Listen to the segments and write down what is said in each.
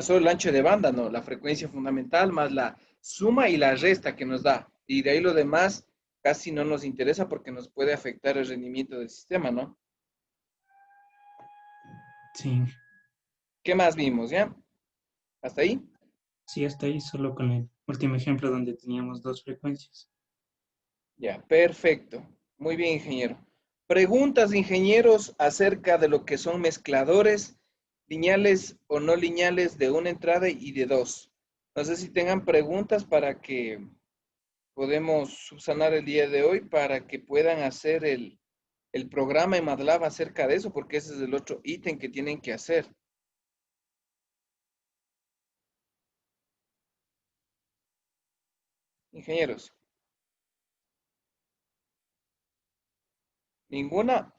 Solo el ancho de banda, no, la frecuencia fundamental más la suma y la resta que nos da. Y de ahí lo demás casi no nos interesa porque nos puede afectar el rendimiento del sistema, ¿no? Sí, ¿Qué más vimos, ya? ¿Hasta ahí? sí, hasta ahí solo con el último ejemplo donde teníamos dos frecuencias. Ya, perfecto. Muy bien, ingeniero. Preguntas, ingenieros, acerca de lo que son mezcladores lineales o no lineales de una entrada y de dos. No sé si tengan preguntas para que podemos subsanar el día de hoy para que puedan hacer el programa en MATLAB acerca de eso, porque ese es el otro ítem que tienen que hacer. Ingenieros, ninguna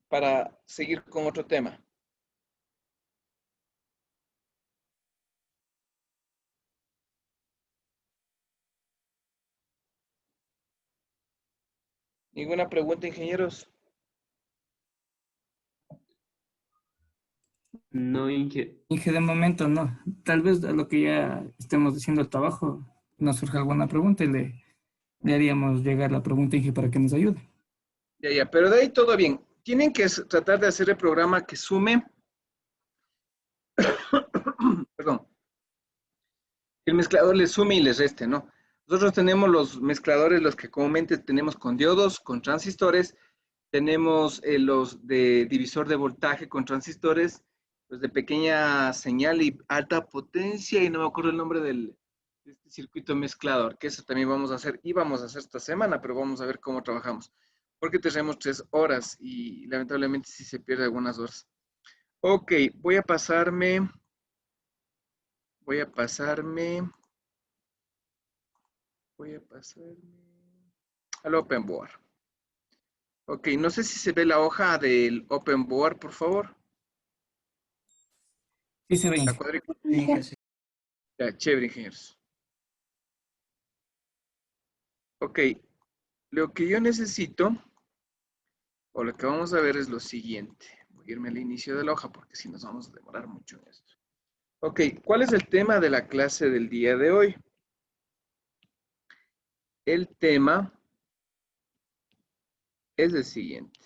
para seguir con otro tema. Ninguna pregunta, ingenieros. No, Inge, de momento no. Tal vez a lo que ya estemos diciendo el trabajo nos surja alguna pregunta y le haríamos llegar la pregunta a Inge para que nos ayude. Ya, ya, pero de ahí todo bien. Tienen que tratar de hacer el programa que sume, perdón, el mezclador le sume y le reste, ¿no? Nosotros tenemos los mezcladores, los que comúnmente tenemos con diodos, con transistores, tenemos los de divisor de voltaje con transistores, los de pequeña señal y alta potencia, y no me acuerdo el nombre de este circuito mezclador, que eso también vamos a hacer, y vamos a hacer esta semana, pero vamos a ver cómo trabajamos, porque tenemos 3 horas y lamentablemente sí se pierde algunas horas. Ok, voy a pasarme al Open Board. Ok, no sé si se ve la hoja del Open Board, por favor. Sí se ve, La Inge. cuadrícula. Sí, Inge, sí. Ya, chévere, ingenieros. Ok, lo que yo necesito, o lo que vamos a ver es lo siguiente. Voy a irme al inicio de la hoja porque si nos vamos a demorar mucho en esto. Ok, ¿cuál es el tema de la clase del día de hoy? El tema es el siguiente.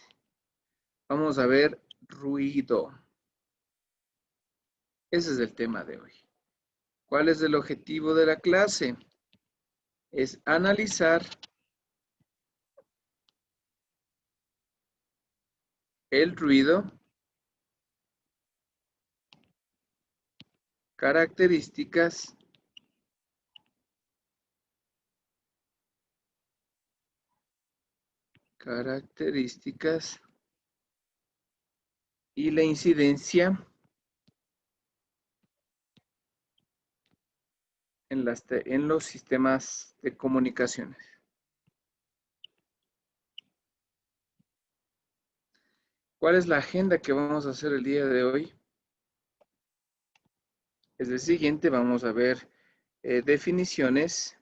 Vamos a ver ruido. Ese es el tema de hoy. ¿Cuál es el objetivo de la clase? Es analizar el ruido, características y la incidencia en los sistemas de comunicaciones. ¿Cuál es la agenda que vamos a hacer el día de hoy? Es el siguiente, vamos a ver definiciones,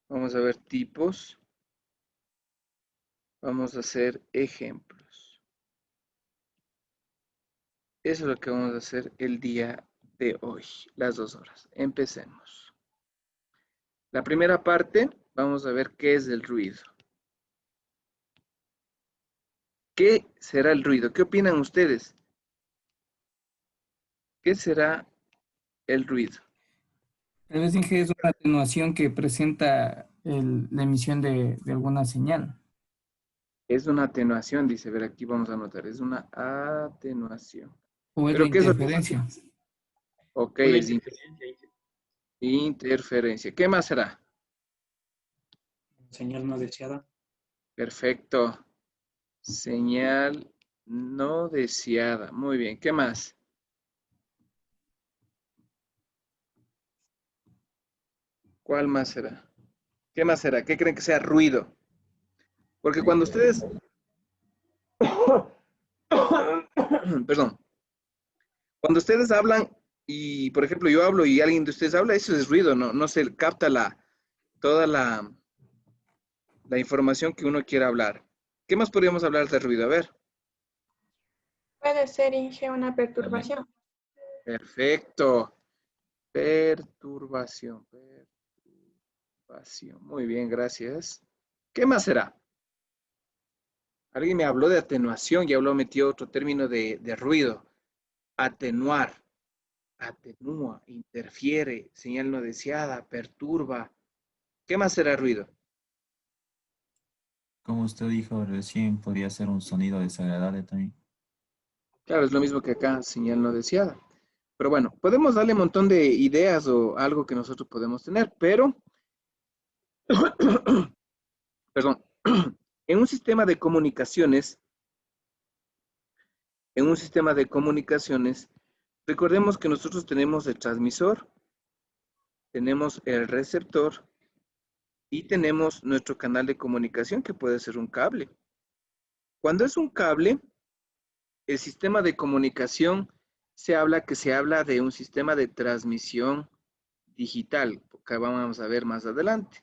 vamos a ver tipos, vamos a hacer ejemplos. Eso es lo que vamos a hacer el día de hoy, las 2 horas. Empecemos. La primera parte, vamos a ver qué es el ruido. ¿Qué será el ruido? ¿Qué opinan ustedes? ¿Qué será el ruido? Tal vez, Inge, es una atenuación que presenta la emisión de alguna señal. Es una atenuación, dice, ver, aquí vamos a anotar, es una atenuación. O es la ¿Pero qué es lo que... interferencia. Ok, es interferencia. ¿Qué más será? Señal no deseada. Perfecto. Señal no deseada. Muy bien, ¿qué más? ¿Cuál más será? ¿Qué más será? ¿Qué creen que sea ruido? Porque cuando ustedes... Perdón. Cuando ustedes hablan y, por ejemplo, yo hablo y alguien de ustedes habla, eso es ruido, no, no se capta toda la información que uno quiera hablar. ¿Qué más podríamos hablar de ruido? A ver. Puede ser, Inge, una perturbación. Perfecto. Perturbación. Perturbación. Muy bien, gracias. ¿Qué más será? Alguien me habló de atenuación y habló, metió otro término de ruido. Atenuar. Atenúa, interfiere, señal no deseada, perturba. ¿Qué más será ruido? Como usted dijo recién, podría ser un sonido desagradable también. Claro, es lo mismo que acá, señal no deseada. Pero bueno, podemos darle un montón de ideas o algo que nosotros podemos tener, pero, perdón, en un sistema de comunicaciones, recordemos que nosotros tenemos el transmisor, tenemos el receptor y tenemos nuestro canal de comunicación que puede ser un cable. Cuando es un cable, el sistema de comunicación se habla de un sistema de transmisión digital, que vamos a ver más adelante.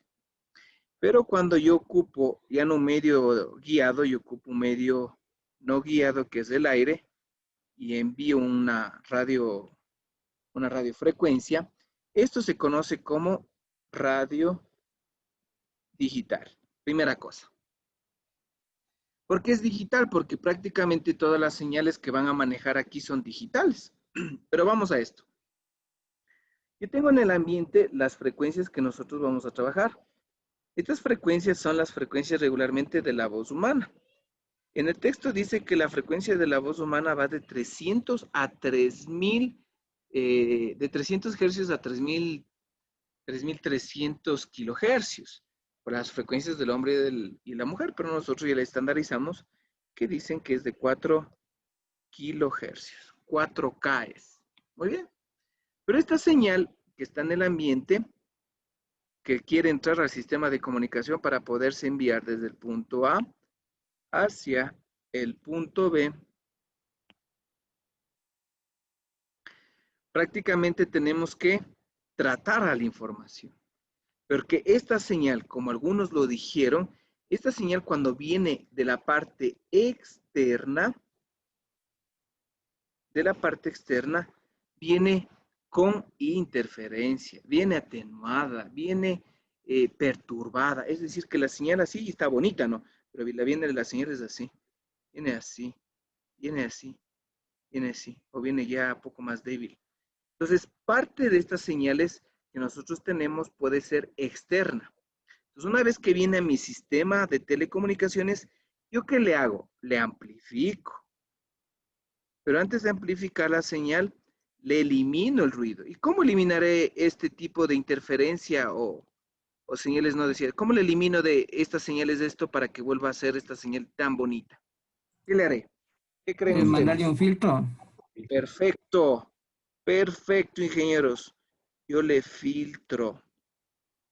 Pero cuando yo ocupo ya no un medio guiado, yo ocupo un medio no guiado que es el aire y envío una radiofrecuencia. Esto se conoce como radio digital. Primera cosa. ¿Por qué es digital? Porque prácticamente todas las señales que van a manejar aquí son digitales. Pero vamos a esto. Yo tengo en el ambiente las frecuencias que nosotros vamos a trabajar. Estas frecuencias son las frecuencias regularmente de la voz humana. En el texto dice que la frecuencia de la voz humana va de 300 a 3000, de 300 hercios a 3300 kilohercios, por las frecuencias del hombre y la mujer, pero nosotros ya la estandarizamos, que dicen que es de 4 kilohercios, 4K es. Muy bien. Pero esta señal que está en el ambiente, que quiere entrar al sistema de comunicación para poderse enviar desde el punto A hacia el punto B, prácticamente tenemos que tratar a la información. Porque esta señal, como algunos lo dijeron, esta señal cuando viene de la parte externa, viene con interferencia, viene atenuada, viene perturbada. Es decir, que la señal así está bonita, ¿no? Pero la señal es así, viene así, viene así, viene así, o viene ya un poco más débil. Entonces, parte de estas señales que nosotros tenemos puede ser externa. Entonces, una vez que viene a mi sistema de telecomunicaciones, ¿yo qué le hago? Le amplifico. Pero antes de amplificar la señal, le elimino el ruido. ¿Y cómo eliminaré este tipo de interferencia o señales no deseadas? ¿Cómo le elimino de estas señales de esto para que vuelva a ser esta señal tan bonita? ¿Qué le haré? ¿Qué creen Mandarle ustedes? un filtro. Perfecto, perfecto, ingenieros. Yo le filtro.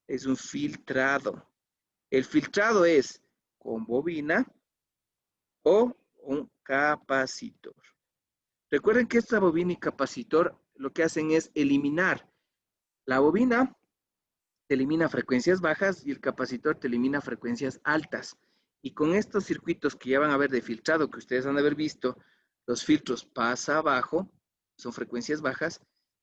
Es un filtrado. El filtrado es con bobina o un capacitor. Recuerden que esta bobina y capacitor lo que hacen es eliminar. La bobina te elimina frecuencias bajas y el capacitor te elimina frecuencias altas. Y con estos circuitos que ya van a ver de filtrado, que ustedes han de haber visto, los filtros pasa abajo, son frecuencias bajas,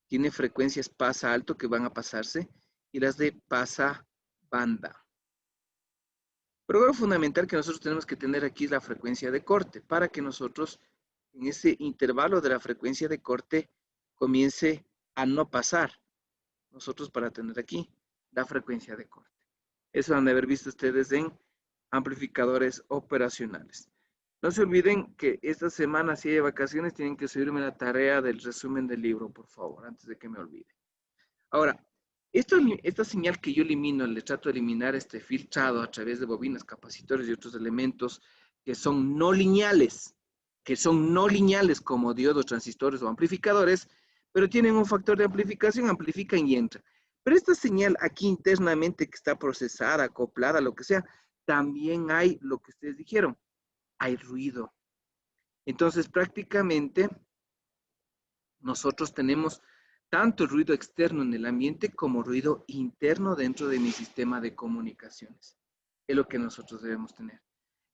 tiene frecuencias pasa alto que van a pasarse y las de pasa banda. Pero algo fundamental que nosotros tenemos que tener aquí es la frecuencia de corte, para que nosotros en ese intervalo de la frecuencia de corte comience a no pasar. Nosotros para tener aquí la frecuencia de corte. Eso han de haber visto ustedes en amplificadores operacionales. No se olviden que esta semana, si hay vacaciones, tienen que subirme la tarea del resumen del libro, por favor, antes de que me olvide. Ahora, esta señal que yo elimino, le trato de eliminar este filtrado a través de bobinas, capacitores y otros elementos que son no lineales, como diodos, transistores o amplificadores, pero tienen un factor de amplificación, amplifican y entran. Pero esta señal aquí internamente que está procesada, acoplada, lo que sea, también hay lo que ustedes dijeron, hay ruido. Entonces, prácticamente, nosotros tenemos tanto ruido externo en el ambiente como ruido interno dentro de mi sistema de comunicaciones. Es lo que nosotros debemos tener.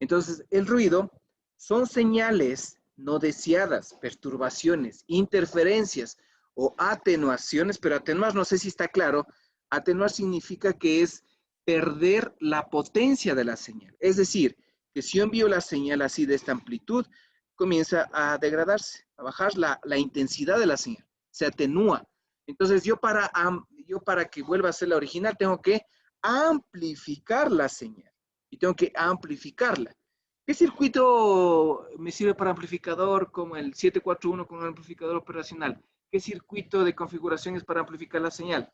Entonces, el ruido son señales no deseadas, perturbaciones, interferencias o atenuaciones, pero atenuar no sé si está claro. Atenuar significa que es perder la potencia de la señal. Es decir, que si yo envío la señal así de esta amplitud, comienza a degradarse, a bajar la intensidad de la señal, se atenúa. Entonces yo para que vuelva a ser la original tengo que amplificar la señal y tengo que amplificarla. ¿Qué circuito me sirve para amplificador como el 741 con el amplificador operacional? ¿Qué circuito de configuración es para amplificar la señal?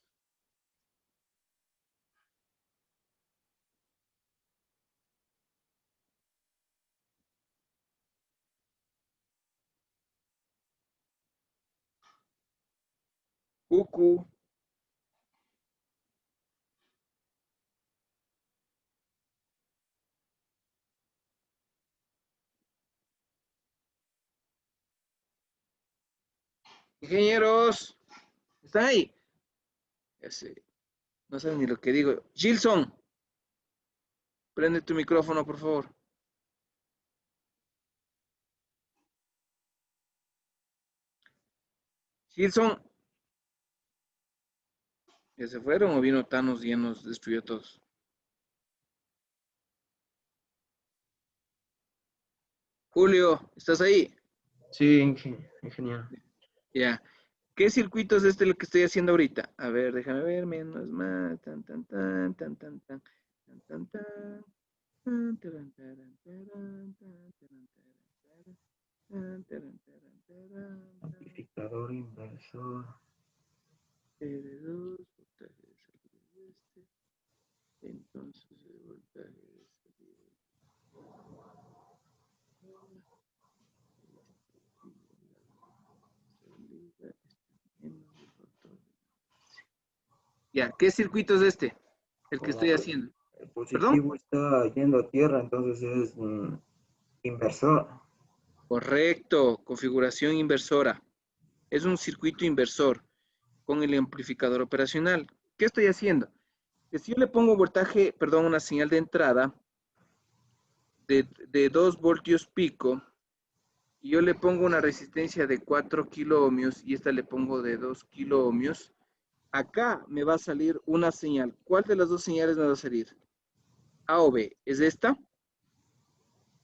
Cucu. Ingenieros, ¿están ahí? Ya sé, no saben ni lo que digo. Gilson, prende tu micrófono, por favor. Gilson, ¿ya se fueron o vino Thanos y ya nos destruyó a todos? Julio, ¿estás ahí? Sí, ingeniero. Ya. ¿Qué circuito es este lo que estoy haciendo ahorita? A ver, déjame ver, menos más, tan, tan, tan, tan, tan, tan, tan, tan, tan, tan, taran, taran, taran, tan, taran, taran, taran, tan, taran, taran, taran, Amplificador inversor. R2, voltaje de salida de este, entonces el voltaje de salida menos el factor de- Ya, ¿qué circuito es este? El que estoy haciendo. El ¿Perdón? positivo está yendo a tierra, entonces es inversor. Correcto, configuración inversora. Es un circuito inversor con el amplificador operacional. ¿Qué estoy haciendo? Que si yo le pongo voltaje, perdón, una señal de entrada de 2 voltios pico, y yo le pongo una resistencia de 4 kilo ohmios y esta le pongo de 2 kilo ohmios, acá me va a salir una señal. ¿Cuál de las dos señales me va a salir? A o B. ¿Es esta?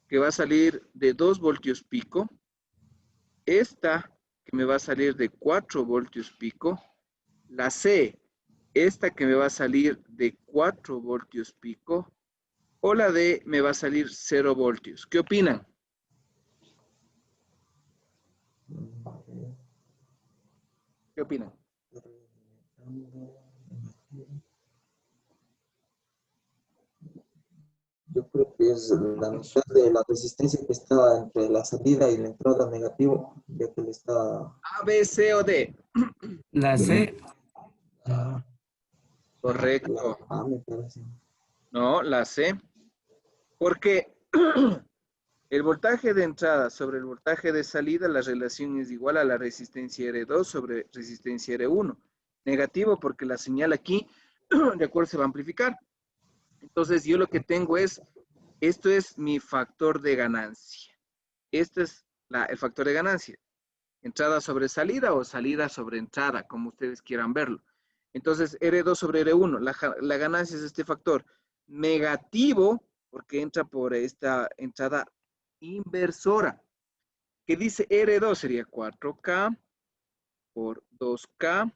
Que va a salir de 2 voltios pico. Esta que me va a salir de 4 voltios pico. La C, esta que me va a salir de 4 voltios pico. O la D me va a salir 0 voltios. ¿Qué opinan? ¿Qué opinan? Yo creo que es la mitad de la resistencia que está entre la salida y la entrada negativo, ya que le está... A, B, C o D. La C, Ah, Correcto. me parece. No, la C. Porque el voltaje de entrada sobre el voltaje de salida, la relación es igual a la resistencia R2 sobre resistencia R1. Negativo porque la señal aquí, de acuerdo, se va a amplificar. Entonces yo lo que tengo es, esto es mi factor de ganancia. Este es el factor de ganancia. Entrada sobre salida o salida sobre entrada, como ustedes quieran verlo. Entonces, R2 sobre R1, la ganancia es este factor negativo, porque entra por esta entrada inversora, que dice R2 sería 4K por 2K,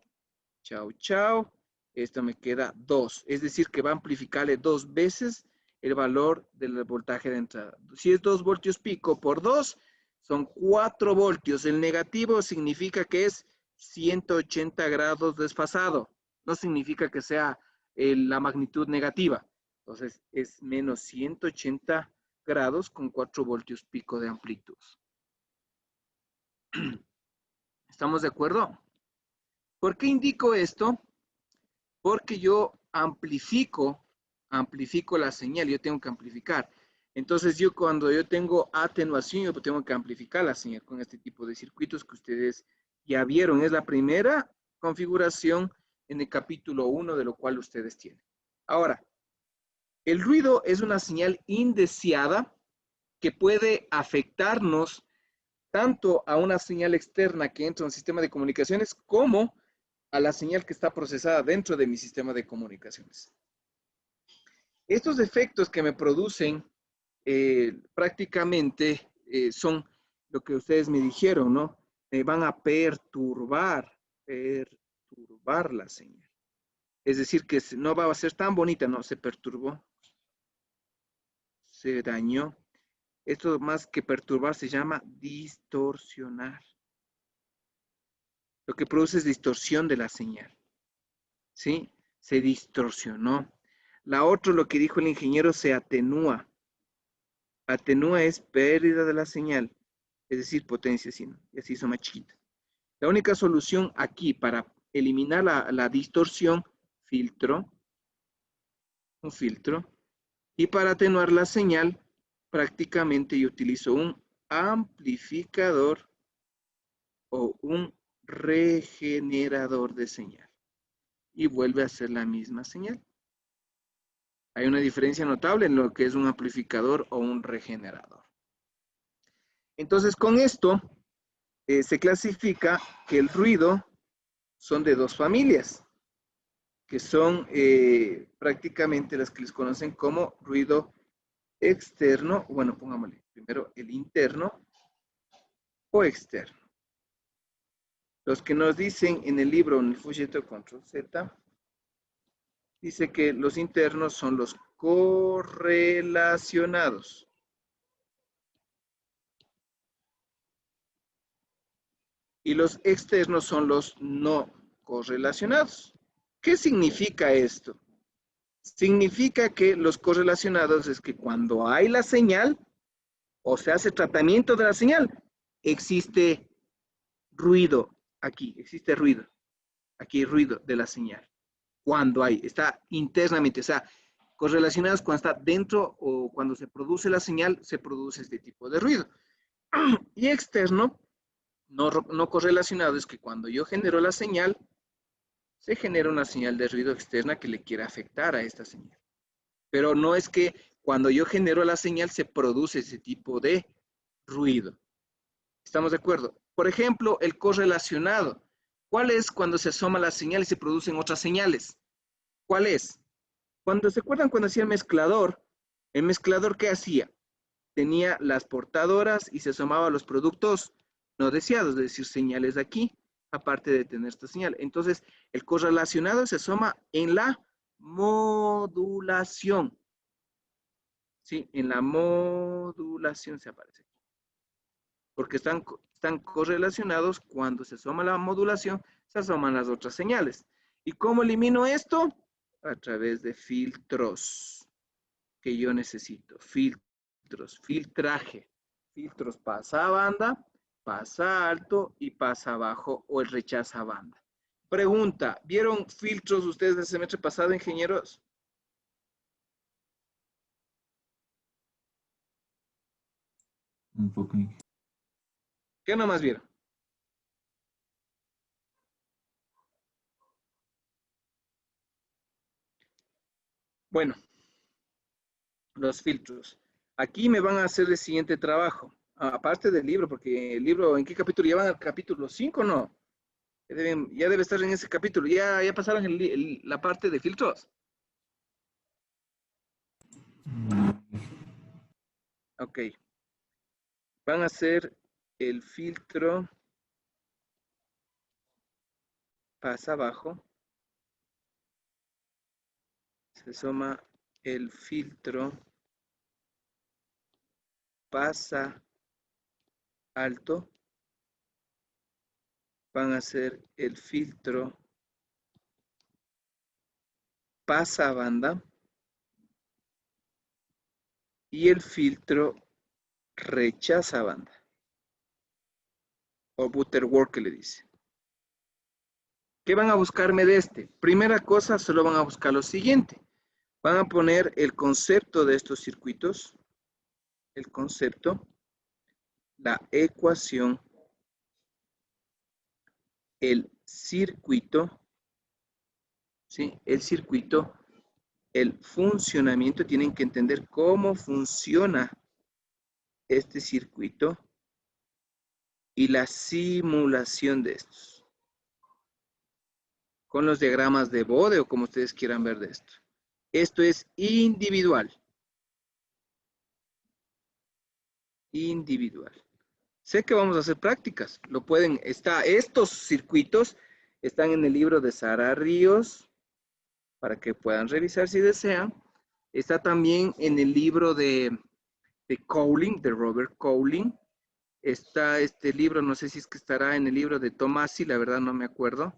chao, chao, esto me queda 2, es decir, que va a amplificarle 2 veces el valor del voltaje de entrada. Si es 2 voltios pico por 2, son 4 voltios. El negativo significa que es 180 grados desfasado. No significa que sea la magnitud negativa. Entonces, es menos 180 grados con 4 voltios pico de amplitud. ¿Estamos de acuerdo? ¿Por qué indico esto? Porque yo amplifico la señal, yo tengo que amplificar. Entonces yo cuando yo tengo atenuación, yo tengo que amplificar la señal con este tipo de circuitos que ustedes ya vieron. Es la primera configuración en el capítulo 1 de lo cual ustedes tienen. Ahora, el ruido es una señal indeseada que puede afectarnos tanto a una señal externa que entra en un sistema de comunicaciones como a la señal que está procesada dentro de mi sistema de comunicaciones. Estos efectos que me producen prácticamente son lo que ustedes me dijeron, ¿no? Me van a perturbar la señal. Es decir, que no va a ser tan bonita, no, se perturbó, se dañó. Esto más que perturbar se llama distorsionar. Lo que produce es distorsión de la señal. ¿Sí? Se distorsionó. La otra, lo que dijo el ingeniero, se atenúa. Atenúa es pérdida de la señal, es decir, potencia, y así hizo más chiquita. La única solución aquí para eliminar la distorsión, un filtro, y para atenuar la señal, prácticamente yo utilizo un amplificador o un regenerador de señal. Y vuelve a ser la misma señal. Hay una diferencia notable en lo que es un amplificador o un regenerador. Entonces, con esto se clasifica que el ruido son de dos familias, que son prácticamente las que les conocen como ruido externo, bueno, pongámosle primero el interno o externo. Los que nos dicen en el libro, en el folleto Control Z, dice que los internos son los correlacionados. Y los externos son los no correlacionados. ¿Qué significa esto? Significa que los correlacionados es que cuando hay la señal o se hace tratamiento de la señal, existe ruido aquí, existe ruido. Aquí hay ruido de la señal. Cuando hay, está internamente, o sea, correlacionados cuando está dentro o cuando se produce la señal, se produce este tipo de ruido. Y externo, no correlacionado, es que cuando yo genero la señal, se genera una señal de ruido externa que le quiera afectar a esta señal. Pero no es que cuando yo genero la señal se produce ese tipo de ruido. ¿Estamos de acuerdo? Por ejemplo, el correlacionado. ¿Cuál es cuando se asoma la señal y se producen otras señales? ¿Cuál es? Cuando se acuerdan cuando hacía el mezclador ¿qué hacía? Tenía las portadoras y se asomaba a los productos no deseados, es decir, señales de aquí, aparte de tener esta señal. Entonces, el correlacionado se asoma en la modulación. Sí, en la modulación se aparece. Porque están correlacionados, cuando se asoma la modulación, se asoman las otras señales. ¿Y cómo elimino esto? A través de filtros que yo necesito. Filtros, filtraje. Filtros pasa banda, pasa alto y pasa bajo o el rechaza banda. Pregunta, ¿vieron filtros ustedes el semestre pasado, ingenieros? Un poco. ¿Qué nomás vieron? Bueno, los filtros. Aquí me van a hacer el siguiente trabajo, aparte del libro, porque el libro, ¿en qué capítulo? ¿Ya van al capítulo 5 o no? Ya debe estar en ese capítulo. ¿Ya pasaron la parte de filtros? Ok. Van a hacer el filtro pasa abajo. Se asoma el filtro pasa alto. Van a hacer el filtro pasa banda. Y el filtro rechaza banda. O butterworth que le dice. ¿Qué van a buscarme de este? Primera cosa, solo van a buscar lo siguiente. Van a poner el concepto de estos circuitos, el concepto, la ecuación, el circuito, ¿sí? El circuito, el funcionamiento. Tienen que entender cómo funciona este circuito. y la simulación de estos. Con los diagramas de Bode o como ustedes quieran ver de esto. Esto es individual. Individual. Sé que vamos a hacer prácticas. Lo pueden, estos circuitos están en el libro de Sara Ríos para que puedan revisar si desean. Está también en el libro de Cowling, de Robert Cowling. Está este libro, no sé si es que estará en el libro de Tomasi, la verdad no me acuerdo,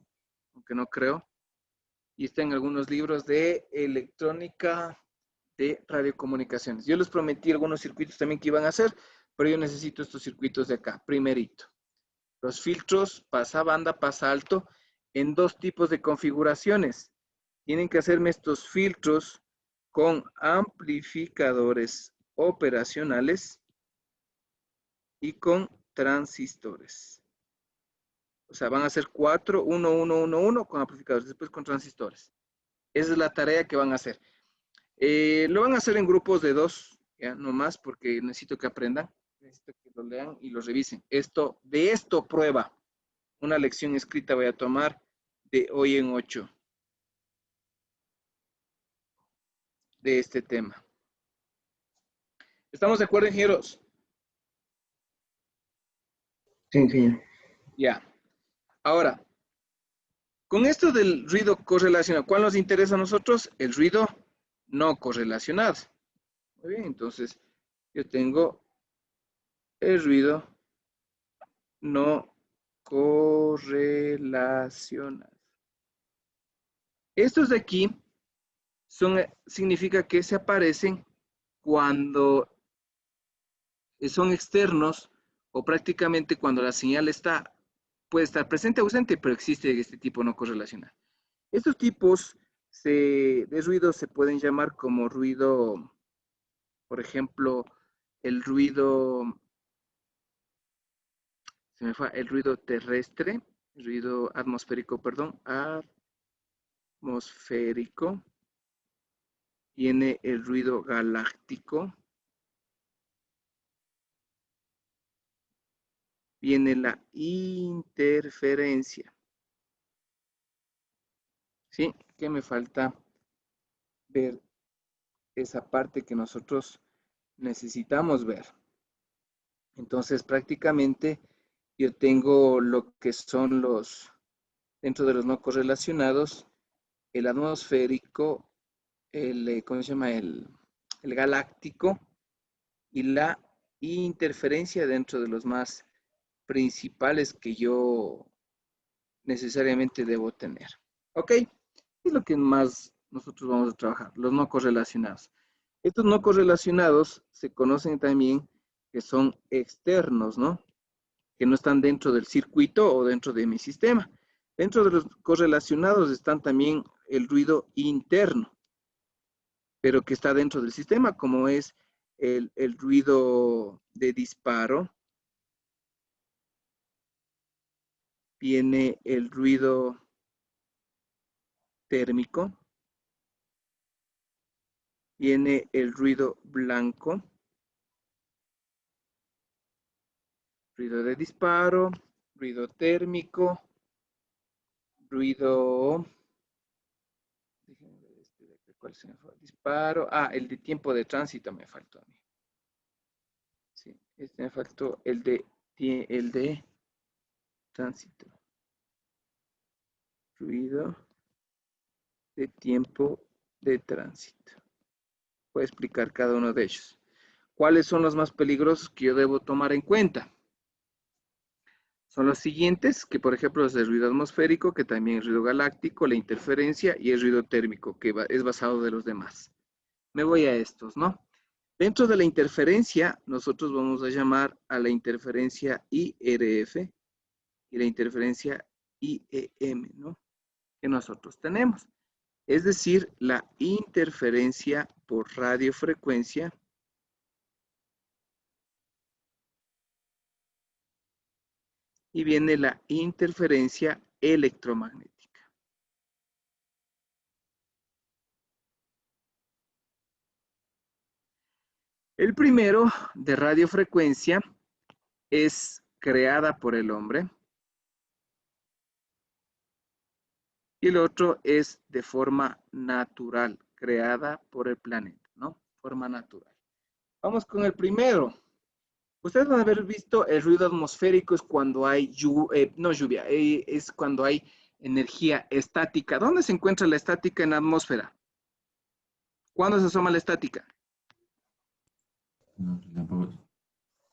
aunque no creo. Y está en algunos libros de electrónica de radiocomunicaciones. Yo les prometí algunos circuitos también que iban a hacer, pero yo necesito estos circuitos de acá, primerito. Los filtros pasa banda, pasa alto, en dos tipos de configuraciones. Tienen que hacerme estos filtros con amplificadores operacionales y con transistores. O sea, van a ser 4, 1, 1, 1, 1 con amplificadores, después con transistores. Esa es la tarea que van a hacer. Lo van a hacer en grupos de 2, ya, no más, porque necesito que aprendan. Necesito que lo lean y lo revisen. De esto prueba. Una lección escrita voy a tomar de hoy en 8. De este tema. ¿Estamos de acuerdo, ingenieros? Sí, ingeniero. Ya. Ahora, con esto del ruido correlacionado, ¿cuál nos interesa a nosotros? El ruido no correlacionado. Muy bien, entonces yo tengo el ruido no correlacionado. Estos de aquí significa que se aparecen cuando son externos o prácticamente cuando la señal puede estar presente o ausente, pero existe este tipo no correlacional. Estos tipos de ruido se pueden llamar como ruido, por ejemplo, el ruido, el ruido terrestre, el ruido atmosférico, perdón, atmosférico. Viene el ruido galáctico. Viene la interferencia. ¿Sí? ¿Qué me falta ver? Esa parte que nosotros necesitamos ver. Entonces, prácticamente, yo tengo lo que son dentro de los no correlacionados, el atmosférico, ¿cómo se llama? El galáctico y la interferencia dentro de los más principales que yo necesariamente debo tener. ¿Ok? Es lo que más nosotros vamos a trabajar, los no correlacionados. Estos no correlacionados se conocen también que son externos, ¿no? Que no están dentro del circuito o dentro de mi sistema. Dentro de los correlacionados están también el ruido interno, pero que está dentro del sistema, como es el ruido de disparo. Viene el ruido térmico. Viene el ruido blanco. Ruido de disparo, ruido térmico, ruido, déjenme ver cuál se me fue, disparo, el de tiempo de tránsito me faltó a mí. Sí, este me faltó el de tránsito. Ruido de tiempo de tránsito. Voy a explicar cada uno de ellos. ¿Cuáles son los más peligrosos que yo debo tomar en cuenta? Son los siguientes, que por ejemplo es el ruido atmosférico, que también es ruido galáctico, la interferencia y el ruido térmico, que es basado de los demás. Me voy a estos, ¿no? Dentro de la interferencia, nosotros vamos a llamar a la interferencia IRF y la interferencia IEM, ¿no? Que nosotros tenemos. Es decir, la interferencia por radiofrecuencia y viene la interferencia electromagnética. El primero de radiofrecuencia es creada por el hombre. Y el otro es de forma natural, creada por el planeta, ¿no? Forma natural. Vamos con el primero. Ustedes van a haber visto el ruido atmosférico es cuando hay no lluvia, es cuando hay energía estática. ¿Dónde se encuentra la estática en la atmósfera? ¿Cuándo se asoma la estática? Los relámpagos.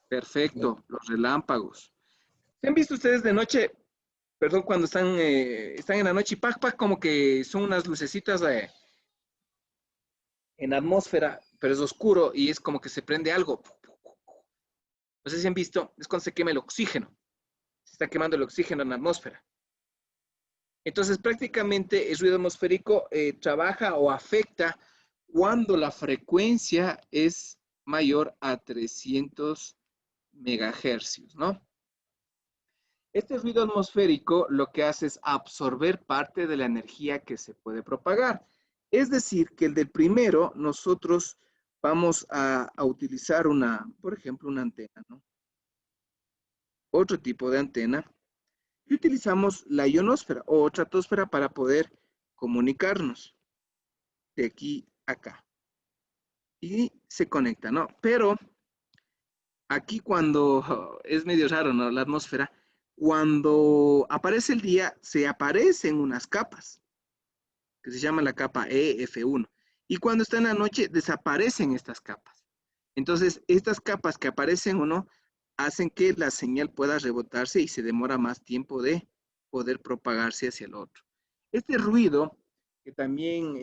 Perfecto, los relámpagos. ¿Se han visto ustedes de noche, perdón, cuando están en la noche y pac, como que son unas lucecitas en la atmósfera, pero es oscuro y es como que se prende algo? No sé si han visto, es cuando se quema el oxígeno. Se está quemando el oxígeno en la atmósfera. Entonces, prácticamente el ruido atmosférico trabaja o afecta cuando la frecuencia es mayor a 300 megahercios, ¿no? Este ruido atmosférico lo que hace es absorber parte de la energía que se puede propagar. Es decir, que el del primero, nosotros vamos a utilizar por ejemplo, una antena, ¿no? Otro tipo de antena. Y utilizamos la ionosfera o estratosfera para poder comunicarnos de aquí a acá. Y se conecta, ¿no? Pero aquí cuando es medio raro, ¿no? La atmósfera, cuando aparece el día, se aparecen unas capas, que se llama la capa EF1. Y cuando está en la noche, desaparecen estas capas. Entonces, estas capas que aparecen o no, hacen que la señal pueda rebotarse y se demora más tiempo de poder propagarse hacia el otro. Este ruido, que también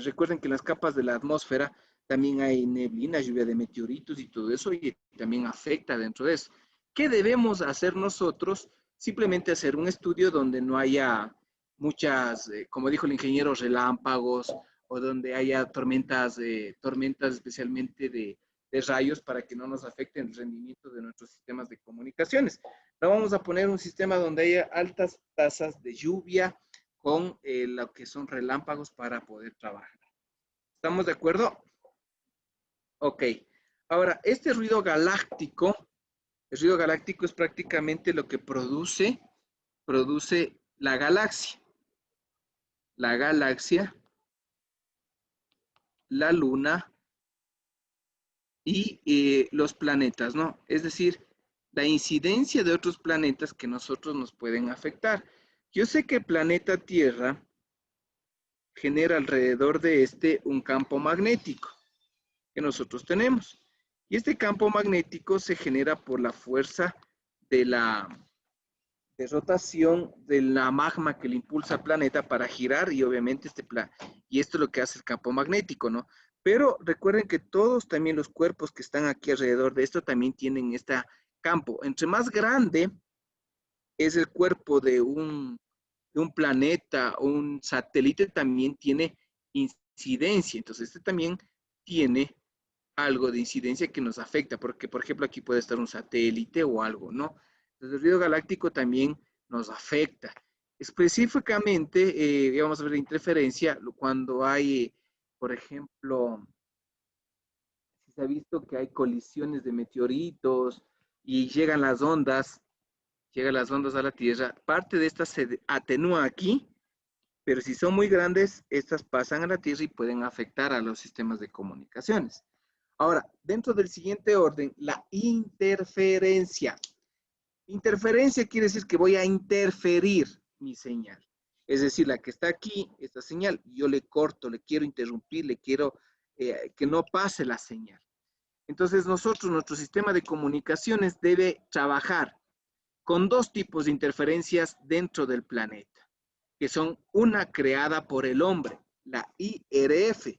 recuerden que en las capas de la atmósfera también hay neblina, lluvia de meteoritos y todo eso, y también afecta dentro de eso. ¿Qué debemos hacer nosotros? Simplemente hacer un estudio donde no haya muchas, como dijo el ingeniero, relámpagos, o donde haya tormentas especialmente de rayos para que no nos afecten el rendimiento de nuestros sistemas de comunicaciones. No vamos a poner un sistema donde haya altas tasas de lluvia con lo que son relámpagos para poder trabajar. ¿Estamos de acuerdo? Ok. Ahora, este ruido galáctico, el ruido galáctico es prácticamente lo que produce la galaxia. La galaxia, la luna y los planetas, ¿no? Es decir, la incidencia de otros planetas que nosotros nos pueden afectar. Yo sé que el planeta Tierra genera alrededor de un campo magnético que nosotros tenemos. Y este campo magnético se genera por la fuerza de rotación de la magma que le impulsa al planeta para girar y obviamente y esto es lo que hace el campo magnético, ¿no? Pero recuerden que todos también los cuerpos que están aquí alrededor de esto también tienen este campo. Entre más grande es el cuerpo de un planeta o un satélite, también tiene incidencia. Entonces, este también tiene algo de incidencia que nos afecta, porque, por ejemplo, aquí puede estar un satélite o algo, ¿no? Entonces, el ruido galáctico también nos afecta. Específicamente, vamos a ver la interferencia cuando hay, por ejemplo, si se ha visto que hay colisiones de meteoritos y llegan las ondas a la Tierra, parte de estas se atenúa aquí, pero si son muy grandes, estas pasan a la Tierra y pueden afectar a los sistemas de comunicaciones. Ahora, dentro del siguiente orden, la interferencia. Interferencia quiere decir que voy a interferir mi señal. Es decir, la que está aquí, esta señal, yo le corto, le quiero interrumpir, le quiero que no pase la señal. Entonces, nuestro sistema de comunicaciones debe trabajar con dos tipos de interferencias dentro del planeta, que son una creada por el hombre, la IRF.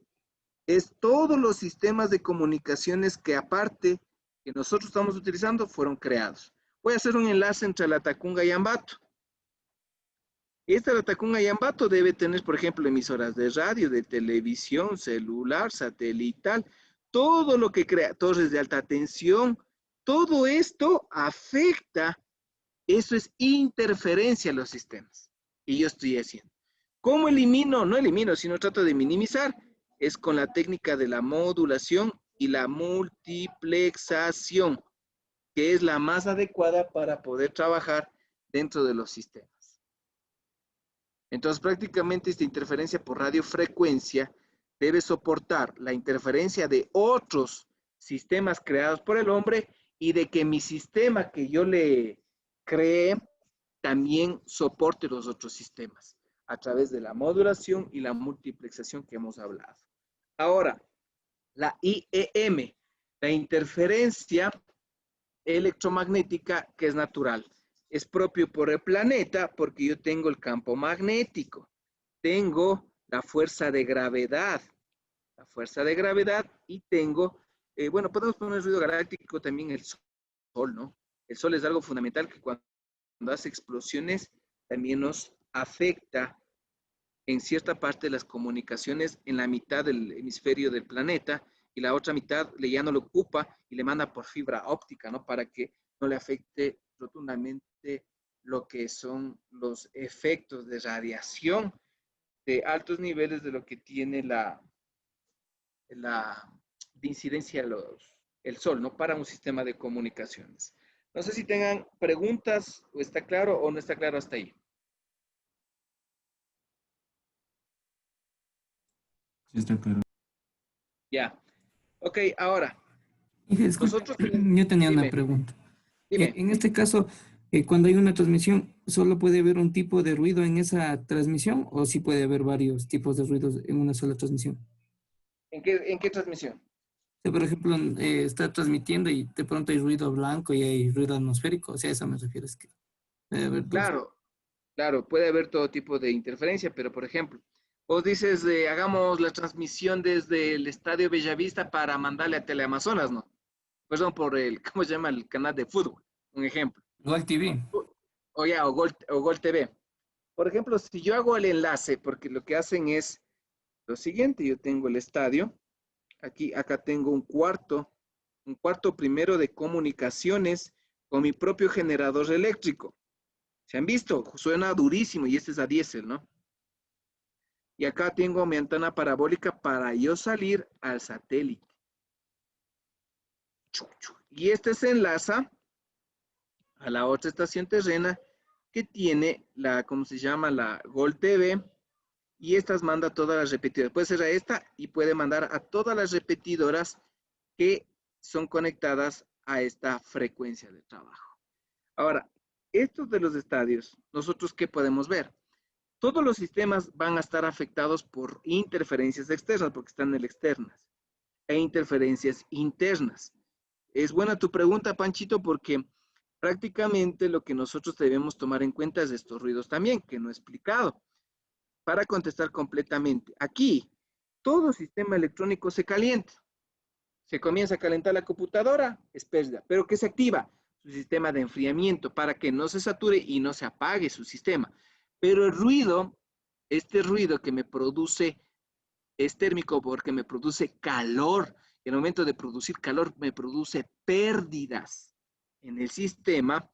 Es todos los sistemas de comunicaciones que aparte que nosotros estamos utilizando fueron creados. Voy a hacer un enlace entre la Tacunga y Ambato. Esta Tacunga y Ambato debe tener, por ejemplo, emisoras de radio, de televisión, celular, satelital, todo lo que crea, torres de alta tensión, todo esto afecta. Eso es interferencia en los sistemas. Y yo estoy haciendo. ¿Cómo elimino? No elimino, sino trato de minimizar. Es con la técnica de la modulación y la multiplexación. que es la más adecuada para poder trabajar dentro de los sistemas. Entonces, prácticamente esta interferencia por radiofrecuencia debe soportar la interferencia de otros sistemas creados por el hombre y de que mi sistema que yo le creé también soporte los otros sistemas a través de la modulación y la multiplexación que hemos hablado. Ahora, la IEM, la interferencia electromagnética, que es natural. Es propio por el planeta porque yo tengo el campo magnético, tengo la fuerza de gravedad y tengo, bueno, podemos poner ruido galáctico también el Sol, ¿no? El Sol es algo fundamental que cuando hace explosiones también nos afecta en cierta parte de las comunicaciones en la mitad del hemisferio del planeta y la otra mitad ya no lo ocupa y le manda por fibra óptica, ¿no? Para que no le afecte rotundamente lo que son los efectos de radiación de altos niveles de lo que tiene de incidencia el Sol, ¿no? Para un sistema de comunicaciones. No sé si tengan preguntas o está claro o no está claro hasta ahí. Sí, está claro. Ya. Ok, ahora. Disculpe, Nosotros yo tenía una dime, pregunta. dime. En este caso, cuando hay una transmisión, ¿solo puede haber un tipo de ruido en esa transmisión o sí puede haber varios tipos de ruidos en una sola transmisión? ¿En qué transmisión? O sea, por ejemplo, está transmitiendo y de pronto hay ruido blanco y hay ruido atmosférico. O sea, a eso me refiero, es que puede haber dos. Claro, claro, puede haber todo tipo de interferencia, pero por ejemplo, vos dices, hagamos la transmisión desde el Estadio Bellavista para mandarle a Teleamazonas, ¿no? Perdón, por ¿cómo se llama? El canal de fútbol, un ejemplo. Gol TV. O Gol TV. Por ejemplo, si yo hago el enlace, porque lo que hacen es lo siguiente, yo tengo el estadio, acá tengo un cuarto primero de comunicaciones con mi propio generador eléctrico. ¿Se han visto? Suena durísimo y este es a diésel, ¿no? Y acá tengo mi antena parabólica para yo salir al satélite. Y este se enlaza a la otra estación terrena que tiene ¿cómo se llama? La Gol TV. Y estas manda a todas las repetidoras. Puede ser a esta y puede mandar a todas las repetidoras que son conectadas a esta frecuencia de trabajo. Ahora, estos de los estadios, ¿nosotros qué podemos ver? Todos los sistemas van a estar afectados por interferencias externas, porque están en el externas, e interferencias internas. Es buena tu pregunta, Panchito, porque prácticamente lo que nosotros debemos tomar en cuenta es estos ruidos también, que no he explicado. Para contestar completamente, aquí todo sistema electrónico se calienta. Se comienza a calentar la computadora, es pérdida. ¿Pero qué se activa? Su sistema de enfriamiento para que no se sature y no se apague su sistema. Pero el ruido, este ruido que me produce, es térmico porque me produce calor. En el momento de producir calor me produce pérdidas en el sistema.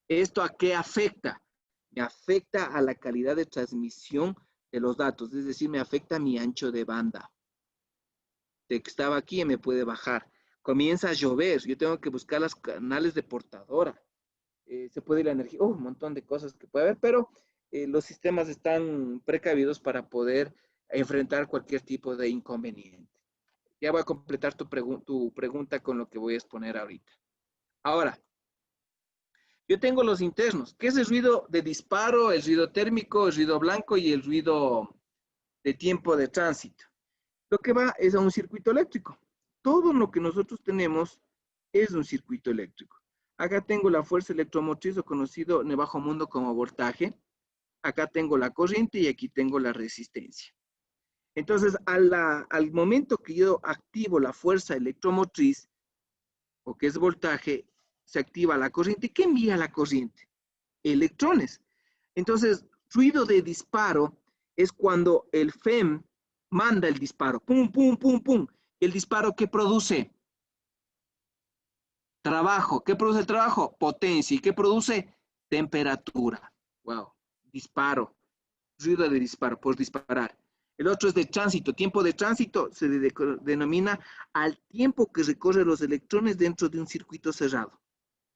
¿Esto a qué afecta? Me afecta a la calidad de transmisión de los datos, es decir, me afecta a mi ancho de banda. De que estaba aquí me puede bajar. Comienza a llover, yo tengo que buscar los canales de portadora. Se puede ir la energía, un montón de cosas que puede haber, pero los sistemas están precavidos para poder enfrentar cualquier tipo de inconveniente. Ya voy a completar tu pregunta con lo que voy a exponer ahorita. Ahora, yo tengo los internos, que es el ruido de disparo, el ruido térmico, el ruido blanco y el ruido de tiempo de tránsito. Lo que va es a un circuito eléctrico. Todo lo que nosotros tenemos es un circuito eléctrico. Acá tengo la fuerza electromotriz, o conocido en el bajo mundo como voltaje. Acá tengo la corriente y aquí tengo la resistencia. Entonces, al momento que yo activo la fuerza electromotriz, o que es voltaje, se activa la corriente. ¿Qué envía la corriente? Electrones. Entonces, ruido de disparo es cuando el FEM manda el disparo. Pum, pum, pum, pum. ¿El disparo qué produce? Trabajo. ¿Qué produce el trabajo? Potencia. ¿Y qué produce? Temperatura. Wow. Disparo. Ruido de disparo, por disparar. El otro es de tránsito. Tiempo de tránsito se denomina al tiempo que recorren los electrones dentro de un circuito cerrado.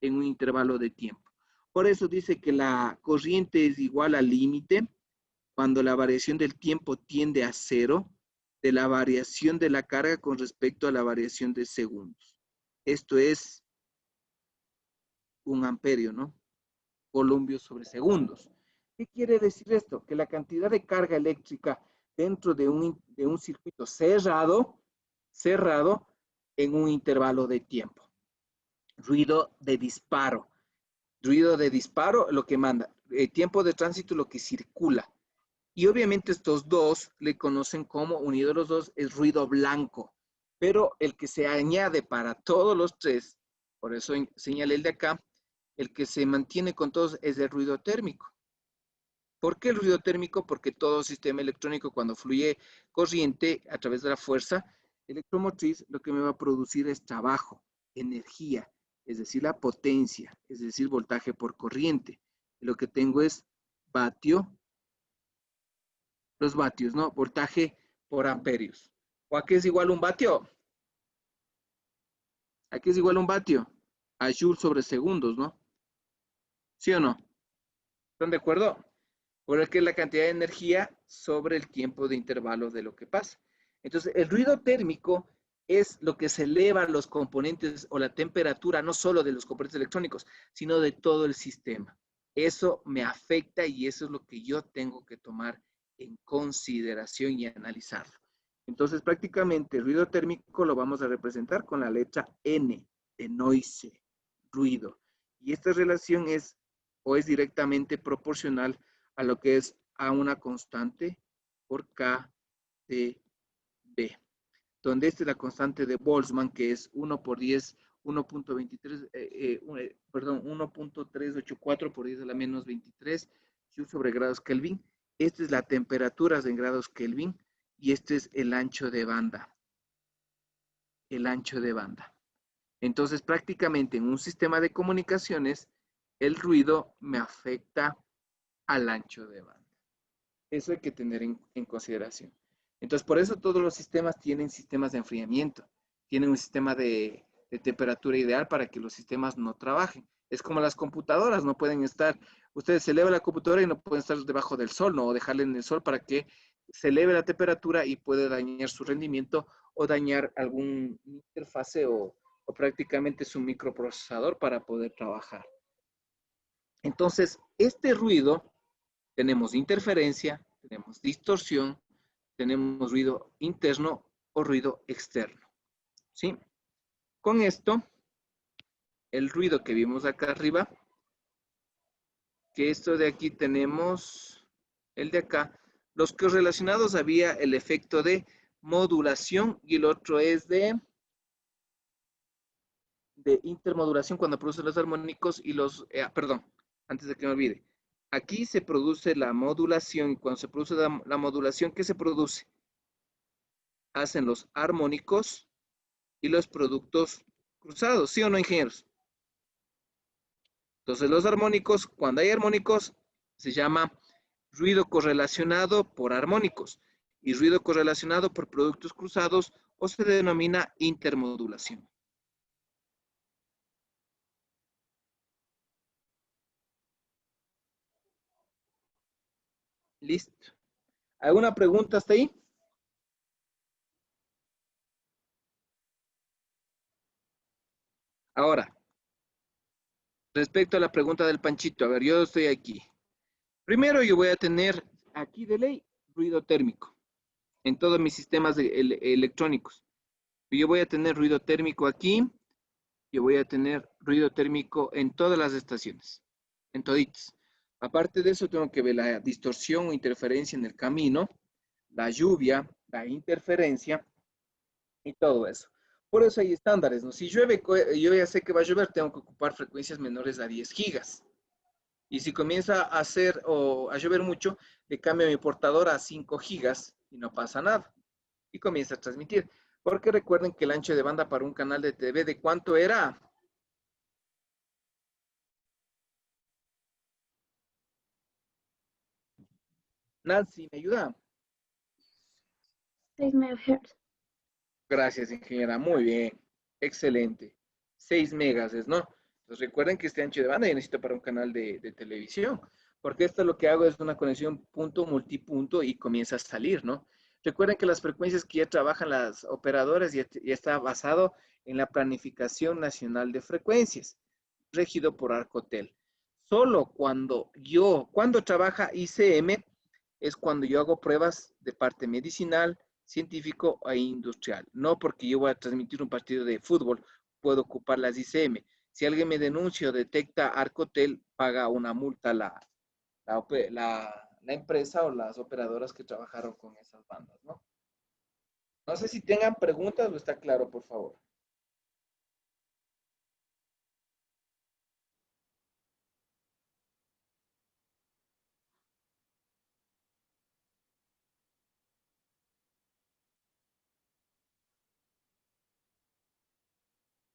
en un intervalo de tiempo. Por eso dice que la corriente es igual al límite cuando la variación del tiempo tiende a cero de la variación de la carga con respecto a la variación de segundos. Esto es un amperio, ¿no? Columbios sobre segundos. ¿Qué quiere decir esto? Que la cantidad de carga eléctrica dentro de un circuito cerrado en un intervalo de tiempo. Ruido de disparo. Ruido de disparo, lo que manda. Tiempo de tránsito, lo que circula. Y obviamente estos dos le conocen como, unidos los dos, es ruido blanco. Pero el que se añade para todos los tres, por eso señalé el de acá, el que se mantiene con todos es el ruido térmico. ¿Por qué el ruido térmico? Porque todo sistema electrónico, cuando fluye corriente a través de la fuerza electromotriz, lo que me va a producir es trabajo, energía, es decir, la potencia, es decir, voltaje por corriente. Lo que tengo es vatio, los vatios, ¿no? Voltaje por amperios. ¿O a qué es igual un vatio? ¿A qué es igual un vatio? A joule sobre segundos, ¿no? ¿Sí o no? ¿Están de acuerdo? Porque es la cantidad de energía sobre el tiempo de intervalo de lo que pasa. Entonces, el ruido térmico es lo que se eleva los componentes o la temperatura, no solo de los componentes electrónicos, sino de todo el sistema. Eso me afecta y eso es lo que yo tengo que tomar en consideración y analizarlo. Entonces, prácticamente el ruido térmico lo vamos a representar con la letra N de noise, ruido. Y esta relación es o es directamente proporcional a lo que es a una constante por K de B, donde esta es la constante de Boltzmann, que es 1 por 10, 1.23, perdón, 1.384 por 10 a la menos 23 Joule sobre grados Kelvin. Esta es la temperatura en grados Kelvin y este es el ancho de banda. El ancho de banda. Entonces, prácticamente en un sistema de comunicaciones, el ruido me afecta al ancho de banda. Eso hay que tener en consideración. Entonces, por eso todos los sistemas tienen sistemas de enfriamiento, tienen un sistema de temperatura ideal para que los sistemas no trabajen. Es como las computadoras, no pueden estar, ustedes se eleva la computadora y no pueden estar debajo del sol, ¿no? O dejarla en el sol para que se eleve la temperatura y puede dañar su rendimiento o dañar algún interfase o prácticamente su microprocesador para poder trabajar. Entonces, este ruido, tenemos interferencia, tenemos distorsión, tenemos ruido interno o ruido externo. ¿Sí? Con esto, el ruido que vimos acá arriba, que esto de aquí tenemos el de acá, los que relacionados había el efecto de modulación y el otro es de intermodulación cuando produce los armónicos y los, perdón, antes de que me olvide. Aquí se produce la modulación y cuando se produce la modulación, ¿qué se produce? Hacen los armónicos y los productos cruzados, ¿sí o no, ingenieros? Entonces, los armónicos, cuando hay armónicos, se llama ruido correlacionado por armónicos y ruido correlacionado por productos cruzados o se denomina intermodulación. Listo. ¿Alguna pregunta hasta ahí? Ahora, respecto a la pregunta del Panchito, a ver, yo estoy aquí. Primero yo voy a tener aquí de ley ruido térmico en todos mis sistemas electrónicos. Yo voy a tener ruido térmico aquí, yo voy a tener ruido térmico en todas las estaciones, en toditas. Aparte de eso, tengo que ver la distorsión o interferencia en el camino, la lluvia, la interferencia y todo eso. Por eso hay estándares, ¿no? Si llueve, yo ya sé que va a llover, tengo que ocupar frecuencias menores a 10 gigas. Y si comienza a hacer o a llover mucho, le cambio mi portador a 5 gigas y no pasa nada. Y comienza a transmitir. Porque recuerden que el ancho de banda para un canal de TV, ¿de cuánto era? Nancy, ¿me ayuda? 6 MHz. Gracias, ingeniera. Muy bien. Excelente. 6 megas, ¿no? Entonces recuerden que este ancho de banda yo necesito para un canal de televisión, porque esto lo que hago es una conexión punto multipunto y comienza a salir, ¿no? Recuerden que las frecuencias que ya trabajan las operadoras ya está basado en la planificación nacional de frecuencias, regido por Arcotel. Solo cuando trabaja ICM, es cuando yo hago pruebas de parte medicinal, científico e industrial. No porque yo voy a transmitir un partido de fútbol, puedo ocupar las ICM. Si alguien me denuncia o detecta Arcotel, paga una multa la empresa o las operadoras que trabajaron con esas bandas, ¿no? No sé si tengan preguntas o está claro, por favor.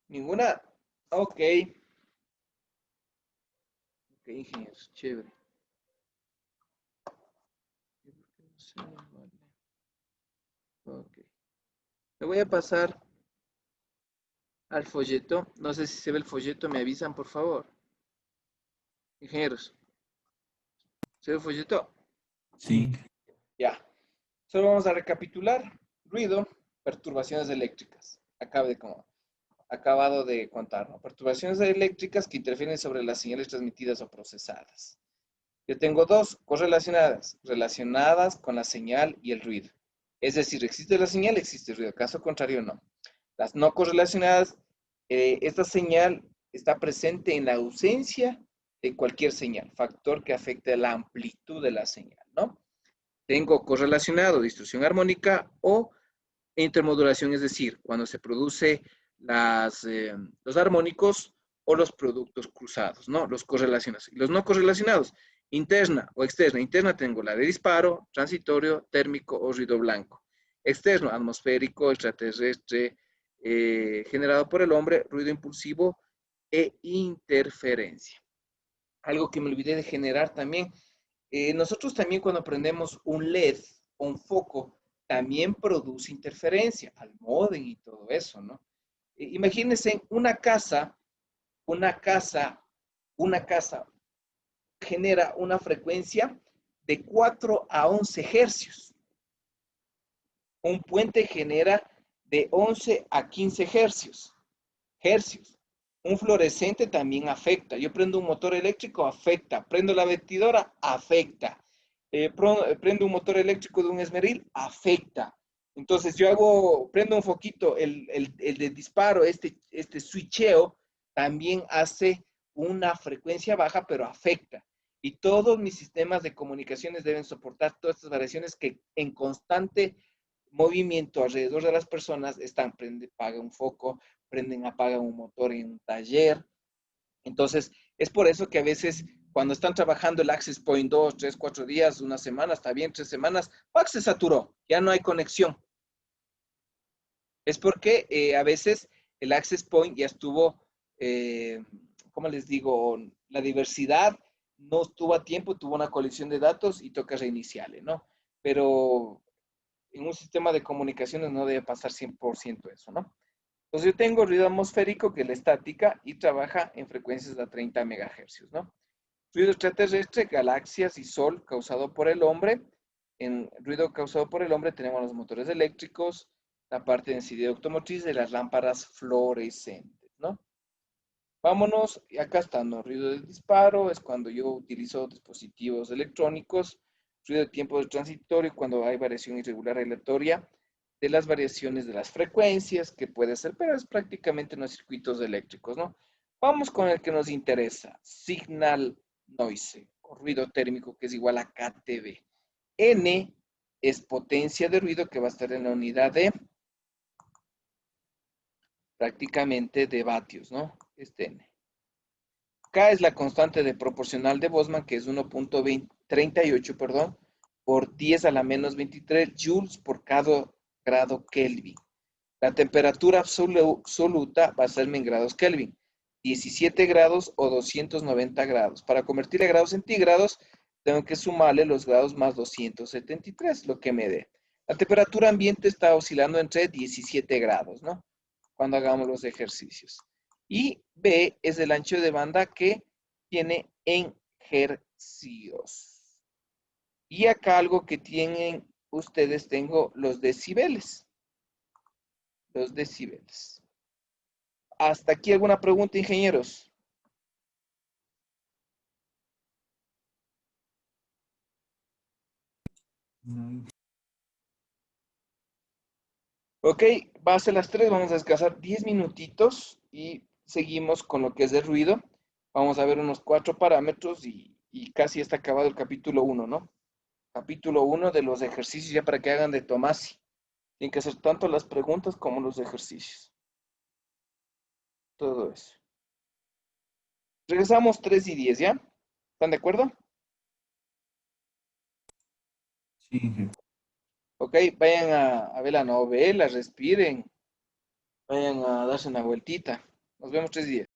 ¿Ninguna? Ok. Ok, ingenieros, chévere. Ok. Le voy a pasar al folleto. No sé si se ve el folleto, me avisan, por favor. Ingenieros, ¿se ve el folleto? Sí, Ya. Solo vamos a recapitular. Ruido, perturbaciones eléctricas. Acabado de contar, ¿no? Perturbaciones eléctricas que interfieren sobre las señales transmitidas o procesadas. Yo tengo dos correlacionadas, relacionadas con la señal y el ruido. Es decir, existe la señal, existe el ruido. Caso contrario, no. Las no correlacionadas, esta señal está presente en la ausencia de cualquier señal, factor que afecte la amplitud de la señal, ¿no? Tengo correlacionado, distorsión armónica o intermodulación, es decir, cuando se produce los armónicos o los productos cruzados, ¿no? Los correlacionados. Y los no correlacionados, interna o externa. Interna tengo la de disparo, transitorio, térmico o ruido blanco. Externo, atmosférico, extraterrestre, generado por el hombre, ruido impulsivo e interferencia. Algo que me olvidé de generar también. Nosotros también cuando prendemos un LED o un foco, también produce interferencia al módem y todo eso, ¿no? Imagínense una casa, una casa genera una frecuencia de 4 a 11 hercios. Un puente genera de 11 a 15 hercios. Un fluorescente también afecta. Yo prendo un motor eléctrico, afecta. Prendo la batidora, afecta. Prendo un motor eléctrico de un esmeril, afecta. Entonces prendo un foquito, el de disparo, este switcheo, también hace una frecuencia baja, pero afecta. Y todos mis sistemas de comunicaciones deben soportar todas estas variaciones que en constante movimiento alrededor de las personas están, apaga un foco, apagan un motor en un taller. Entonces, es por eso que a veces cuando están trabajando el Access Point 2, 3, 4 días, una semana, está bien, 3 semanas, se saturó, ya no hay conexión. Es porque a veces el Access Point ya estuvo, ¿cómo les digo? La diversidad no estuvo a tiempo, tuvo una colisión de datos y toca reiniciarle, ¿no? Pero en un sistema de comunicaciones no debe pasar 100% eso, ¿no? Entonces yo tengo ruido atmosférico, que es la estática, y trabaja en frecuencias de 30 MHz, ¿no? Ruido extraterrestre, galaxias y sol causado por el hombre. En ruido causado por el hombre tenemos los motores eléctricos, la parte de densidad automotriz de las lámparas fluorescentes, ¿no? Vámonos, y acá está, ¿no? Ruido de disparo es cuando yo utilizo dispositivos electrónicos. Ruido de tiempo de transitorio cuando hay variación irregular aleatoria de las variaciones de las frecuencias, que puede ser, pero es prácticamente en los circuitos eléctricos, ¿no? Vamos con el que nos interesa, signal noise, o ruido térmico, que es igual a KTB. N es potencia de ruido, que va a estar en la unidad de prácticamente de vatios, ¿no? Este N. K es la constante de proporcional de Boltzmann, que es 1.38, perdón, por 10 a la menos 23 joules por cada grado Kelvin. La temperatura absoluta va a ser en grados Kelvin, 17 grados o 290 grados. Para convertirle a grados centígrados, tengo que sumarle los grados más 273, lo que me dé. La temperatura ambiente está oscilando entre 17 grados, ¿no? Cuando hagamos los ejercicios. Y B es el ancho de banda que tiene en hercios. Y acá algo que tienen ustedes, tengo los decibeles. Los decibeles. ¿Hasta aquí alguna pregunta, ingenieros? No, Ok, va a ser las 3, vamos a descansar 10 minutitos y seguimos con lo que es de ruido. Vamos a ver unos 4 parámetros y casi está acabado el capítulo 1, ¿no? Capítulo 1 de los ejercicios ya para que hagan de Tomasi. Tienen que hacer tanto las preguntas como los ejercicios. Todo eso. Regresamos 3 y 10, ¿ya? ¿Están de acuerdo? sí, jefe. Ok, vayan a ver la novela, respiren, vayan a darse una vueltita. Nos vemos 3 y 10.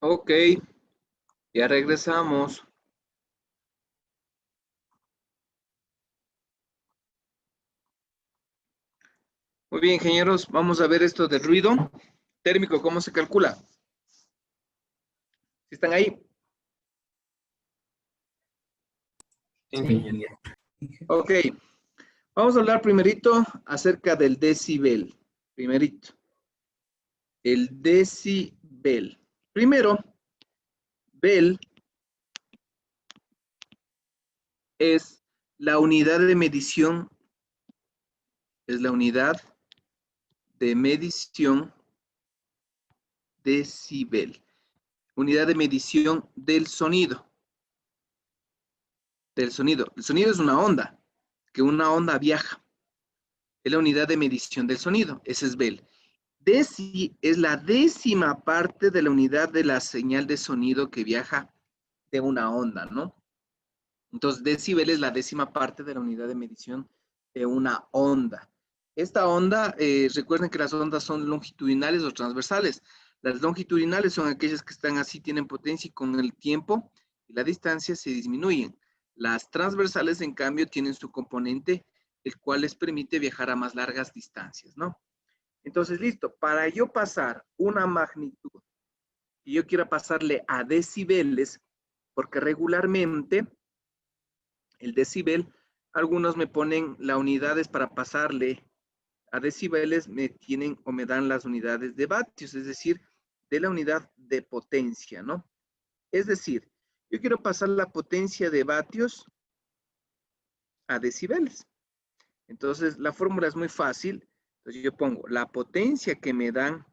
Ok, ya regresamos. Muy bien, ingenieros, vamos a ver esto del ruido térmico, ¿cómo se calcula? ¿Sí están ahí? Sí. Ok, vamos a hablar primerito acerca del decibel. Primerito, el decibel. Primero, bel es la unidad de medición, es la unidad de medición decibel. Unidad de medición del sonido. Del sonido. El sonido es una onda, que una onda viaja. Es la unidad de medición del sonido. Ese es bel. Deci es la décima parte de la unidad de la señal de sonido que viaja de una onda, ¿no? Entonces, decibel es la décima parte de la unidad de medición de una onda. Esta onda, recuerden que las ondas son longitudinales o transversales. Las longitudinales son aquellas que están así, tienen potencia y con el tiempo y la distancia se disminuyen. Las transversales, en cambio, tienen su componente, el cual les permite viajar a más largas distancias, ¿no? Entonces, listo, para yo pasar una magnitud y yo quiero pasarle a decibeles, porque regularmente el decibel, algunos me ponen las unidades para pasarle a decibeles, me tienen o me dan las unidades de vatios, es decir, de la unidad de potencia, ¿no? Es decir, yo quiero pasar la potencia de vatios a decibeles. Entonces, la fórmula es muy fácil. Entonces, yo pongo la potencia que me dan,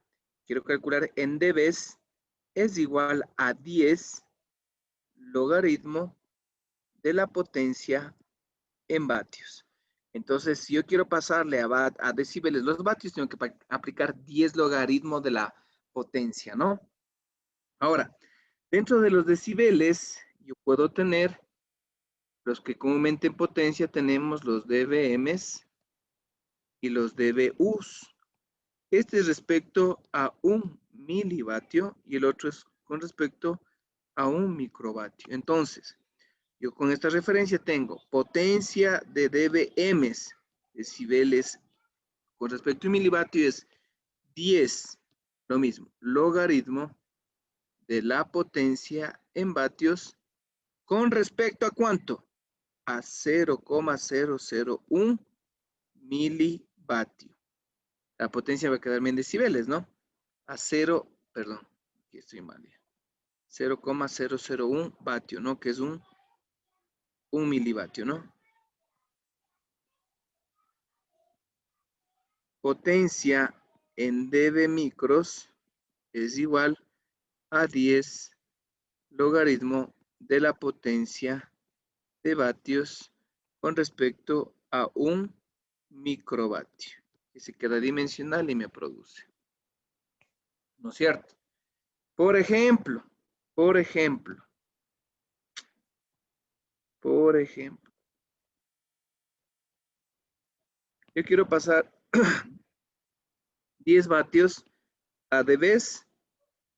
quiero calcular en dBs, es igual a 10 logaritmo de la potencia en vatios. Entonces, si yo quiero pasarle a decibeles los vatios, tengo que aplicar 10 logaritmos de la potencia, ¿no? Ahora, dentro de los decibeles, yo puedo tener los que comúnmente en potencia tenemos los dBms y los dBUs. Este es respecto a 1 milivatio y el otro es con respecto a 1 microvatio. Entonces, yo con esta referencia tengo potencia de dBms, decibeles, con respecto a un milivatio es 10, lo mismo, logaritmo de la potencia en vatios con respecto a ¿cuánto? A 0,001 milivatio. La potencia va a quedarme en decibeles, ¿no? A 0, perdón, aquí estoy mal. 0,001 vatio, ¿no? Que es un milivatio, ¿no? Potencia en dB micros es igual a 10 logaritmo de la potencia de vatios con respecto a un microvatio, que se queda dimensional y me produce. ¿No es cierto? Por ejemplo, yo quiero pasar 10 vatios a dBs,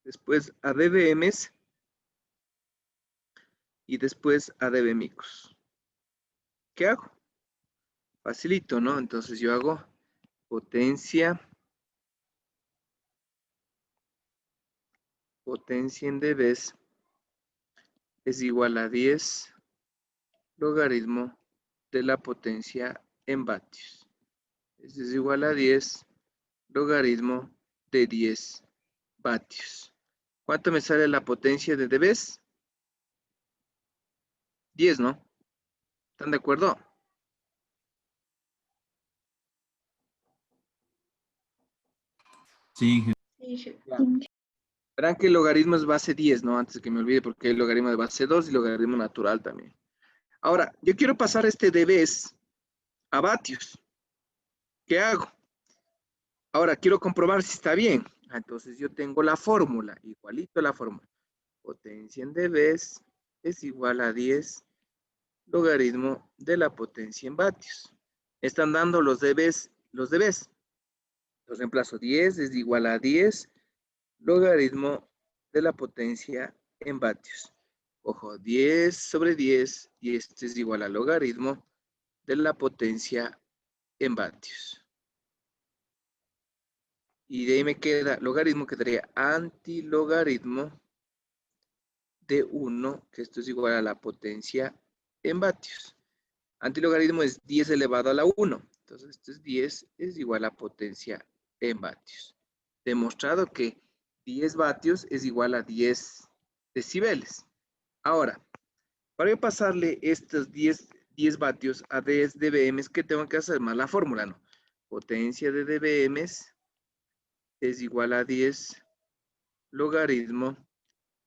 después a dBms y después a dB micros. ¿Qué hago? Facilito, ¿no? Entonces yo hago potencia en dBs es igual a 10 logaritmo de la potencia en vatios. Esto es igual a 10 logaritmo de 10 vatios. ¿Cuánto me sale la potencia de dBs? 10, ¿no? ¿Están de acuerdo? Sí, Sí, Verán que el logaritmo es base 10, ¿no? Antes de que me olvide, porque hay logaritmo de base 2 y logaritmo natural también. Ahora, yo quiero pasar este dBs a vatios. ¿Qué hago? Ahora, quiero comprobar si está bien. Entonces, yo tengo la fórmula, igualito la fórmula. Potencia en dBs es igual a 10 logaritmo de la potencia en vatios. Están dando los dBs. Los reemplazo. 10 es igual a 10 logaritmo de la potencia en vatios. Ojo, 10 sobre 10 y este es igual al logaritmo de la potencia en vatios. Y de ahí me queda, logaritmo quedaría antilogaritmo de 1, que esto es igual a la potencia en vatios. Antilogaritmo es 10 elevado a la 1. Entonces, esto es 10, es igual a potencia en vatios. Demostrado que 10 vatios es igual a 10 decibeles. Ahora, para yo pasarle estos 10 vatios a 10 dBm, ¿qué tengo que hacer? Más la fórmula, ¿no? Potencia de dBm es igual a 10 logaritmo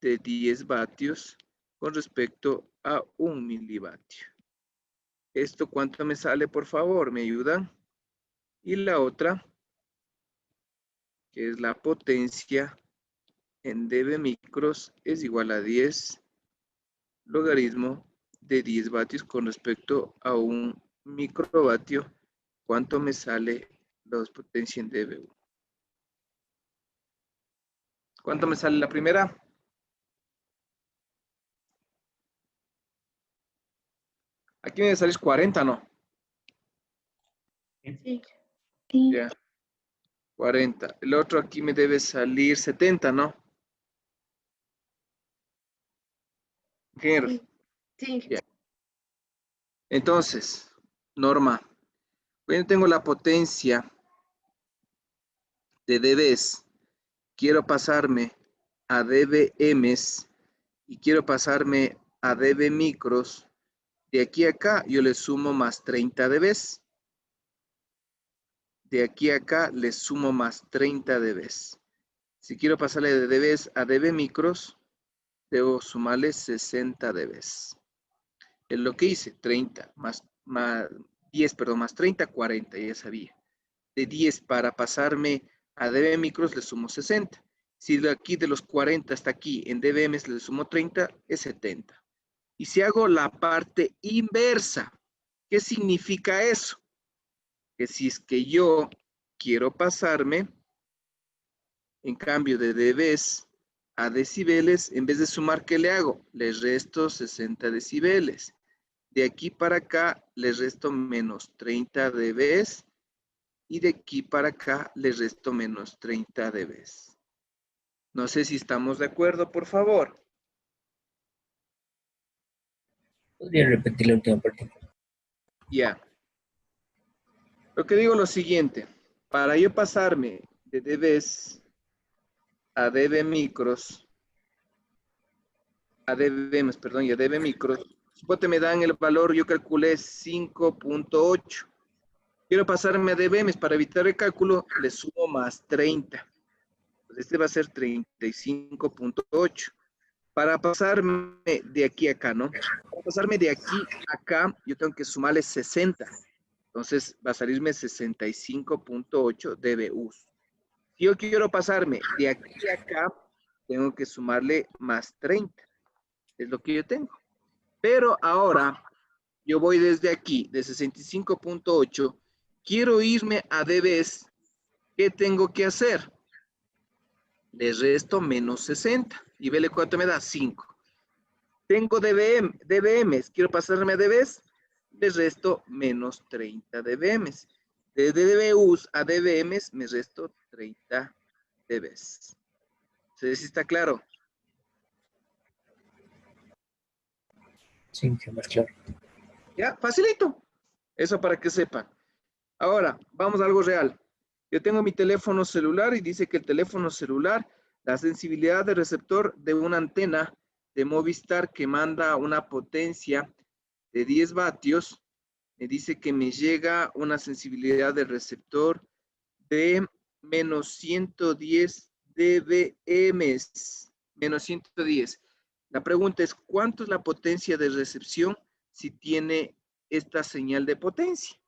de 10 vatios con respecto a 1 milivatio. ¿Esto cuánto me sale, por favor? ¿Me ayudan? Y la otra, que es la potencia en dB micros, es igual a 10 logaritmo de 10 vatios con respecto a 1 microvatio. ¿Cuánto me sale la potencia en dB? ¿Cuánto me sale la primera? Aquí me sale 40, ¿no? Sí. Ya. 40. El otro aquí me debe salir 70, ¿no? Ingenieros. Sí. Ya. Entonces, norma. Yo tengo la potencia de dBs. Quiero pasarme a dBms y quiero pasarme a dB micros. De aquí a acá yo le sumo más 30 dBs. De aquí a acá le sumo más 30 dBs. Si quiero pasarle de dBs a dB micros, debo sumarle 60 dBs. Es lo que hice, 30 más 10, perdón, más 30, 40, ya sabía. De 10 para pasarme a dB micros le sumo 60. Si de aquí de los 40 hasta aquí en dBm le sumo 30, es 70. Y si hago la parte inversa, ¿qué significa eso? Que si es que yo quiero pasarme, en cambio de dBs a decibeles, en vez de sumar, ¿qué le hago? Le resto 60 decibeles. De aquí para acá le resto menos 30 dBs y de aquí para acá le resto menos 30 dBs. No sé si estamos de acuerdo, por favor. ¿Podría repetir la última parte? Ya. Lo que digo es lo siguiente. Para yo pasarme de dBs a dB micros, a dBms, perdón, y a dB micros, suponte me dan el valor, yo calculé 5.8. Quiero pasarme a dBms, para evitar el cálculo, le sumo más 30. Este va a ser 35.8. Para pasarme de aquí a acá, ¿no? Para pasarme de aquí a acá, yo tengo que sumarle 60. Entonces va a salirme 65.8 dBUs. Si yo quiero pasarme de aquí a acá, tengo que sumarle más 30. Es lo que yo tengo. Pero ahora, yo voy desde aquí, de 65.8, quiero irme a dBs. ¿Qué tengo que hacer? Le resto menos 60. Y vele cuánto me da, 5. Tengo dBms, quiero pasarme a dBs, le resto menos 30 dBms. De dBUs a dBms me resto 30 dBs. ¿Sí está claro? Sí, que más claro. Ya, facilito. Eso para que sepan. Ahora, vamos a algo real. Yo tengo mi teléfono celular y dice que el teléfono celular, la sensibilidad de receptor de una antena de Movistar que manda una potencia de 10 vatios, me dice que me llega una sensibilidad de receptor de menos 110 dBm. Menos 110. La pregunta es, ¿cuánto es la potencia de recepción si tiene esta señal de potencia?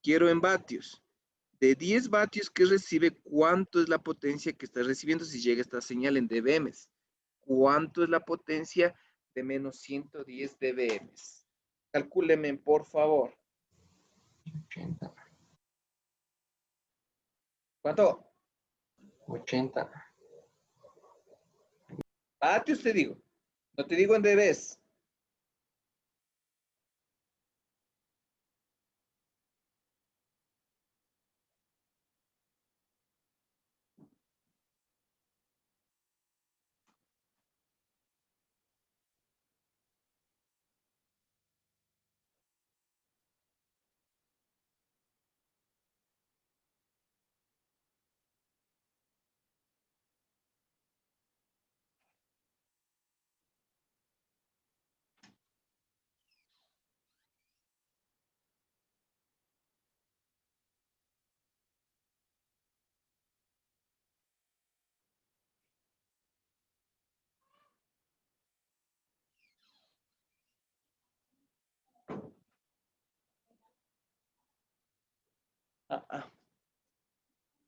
Quiero en vatios. De 10 vatios que recibe, ¿cuánto es la potencia que está recibiendo si llega esta señal en dBm? ¿Cuánto es la potencia de menos 110 dBm? Calcúleme, por favor. 80. ¿Cuánto? 80. Vatios te digo. No te digo en dBs.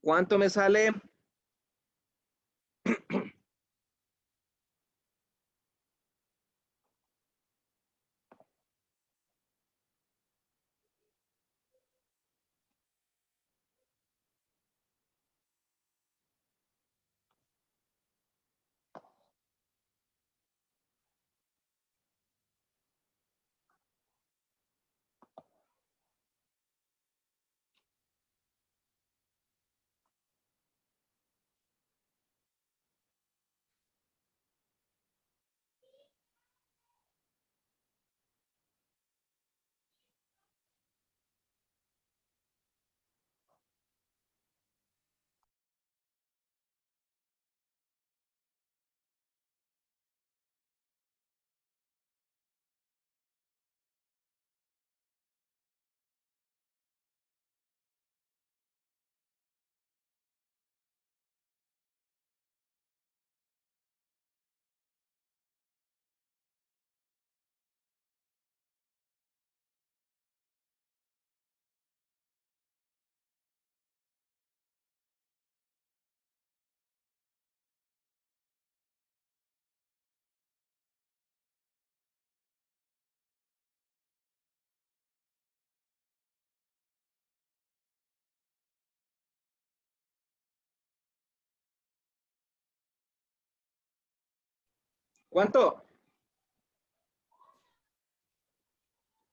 ¿Cuánto me sale? ¿Cuánto?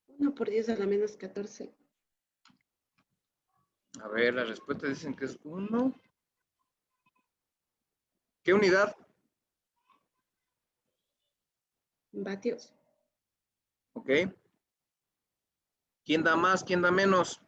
1 por 10 a la -14. A ver, las respuestas dicen que es 1. ¿Qué unidad? Vatios. Ok. ¿Quién da más? ¿Quién da menos?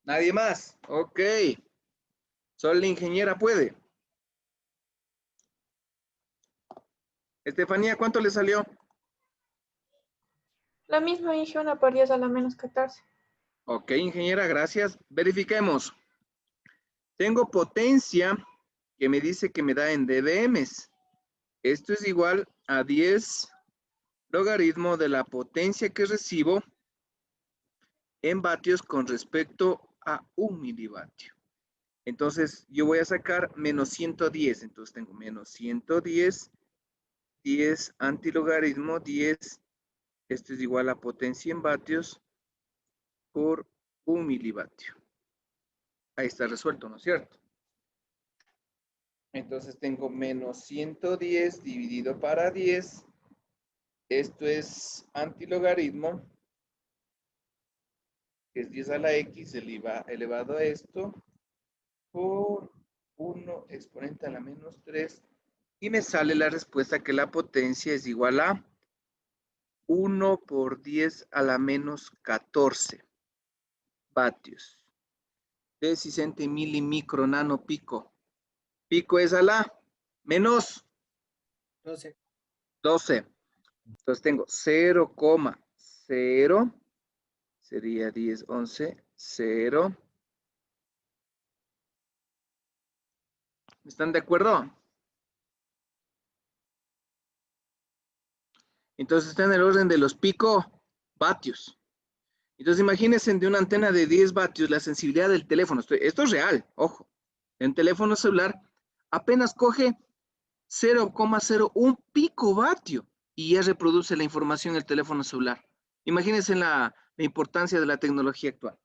Nadie más. Ok. Solo la ingeniera puede. Estefanía, ¿cuánto le salió? Lo mismo, Inge, 1 por 10 a la -14. Ok, ingeniera, gracias. Verifiquemos. Tengo potencia que me dice que me da en dBms. Esto es igual a 10 logaritmo de la potencia que recibo en vatios con respecto a 1 milivatio. Entonces, yo voy a sacar menos 110. Entonces, tengo menos 110, 10 antilogaritmo 10. Esto es igual a potencia en vatios por 1 milivatio. Ahí está resuelto, ¿no es cierto? Entonces, tengo menos 110 dividido para 10. Esto es antilogaritmo, que es 10 a la x elevado a esto, por 1 exponente a la -3. Y me sale la respuesta que la potencia es igual a 1 por 10 a la -14 vatios. Decisente milimicro nano pico. Pico es a la menos 12. Entonces tengo 0,0, sería 10, 11, 0, ¿Están de acuerdo? Entonces está en el orden de los picovatios. Entonces imagínense de una antena de 10 vatios la sensibilidad del teléfono. Esto es real, ojo. En teléfono celular apenas coge 0,01 picovatio y ya reproduce la información en el teléfono celular. Imagínense la importancia de la tecnología actual.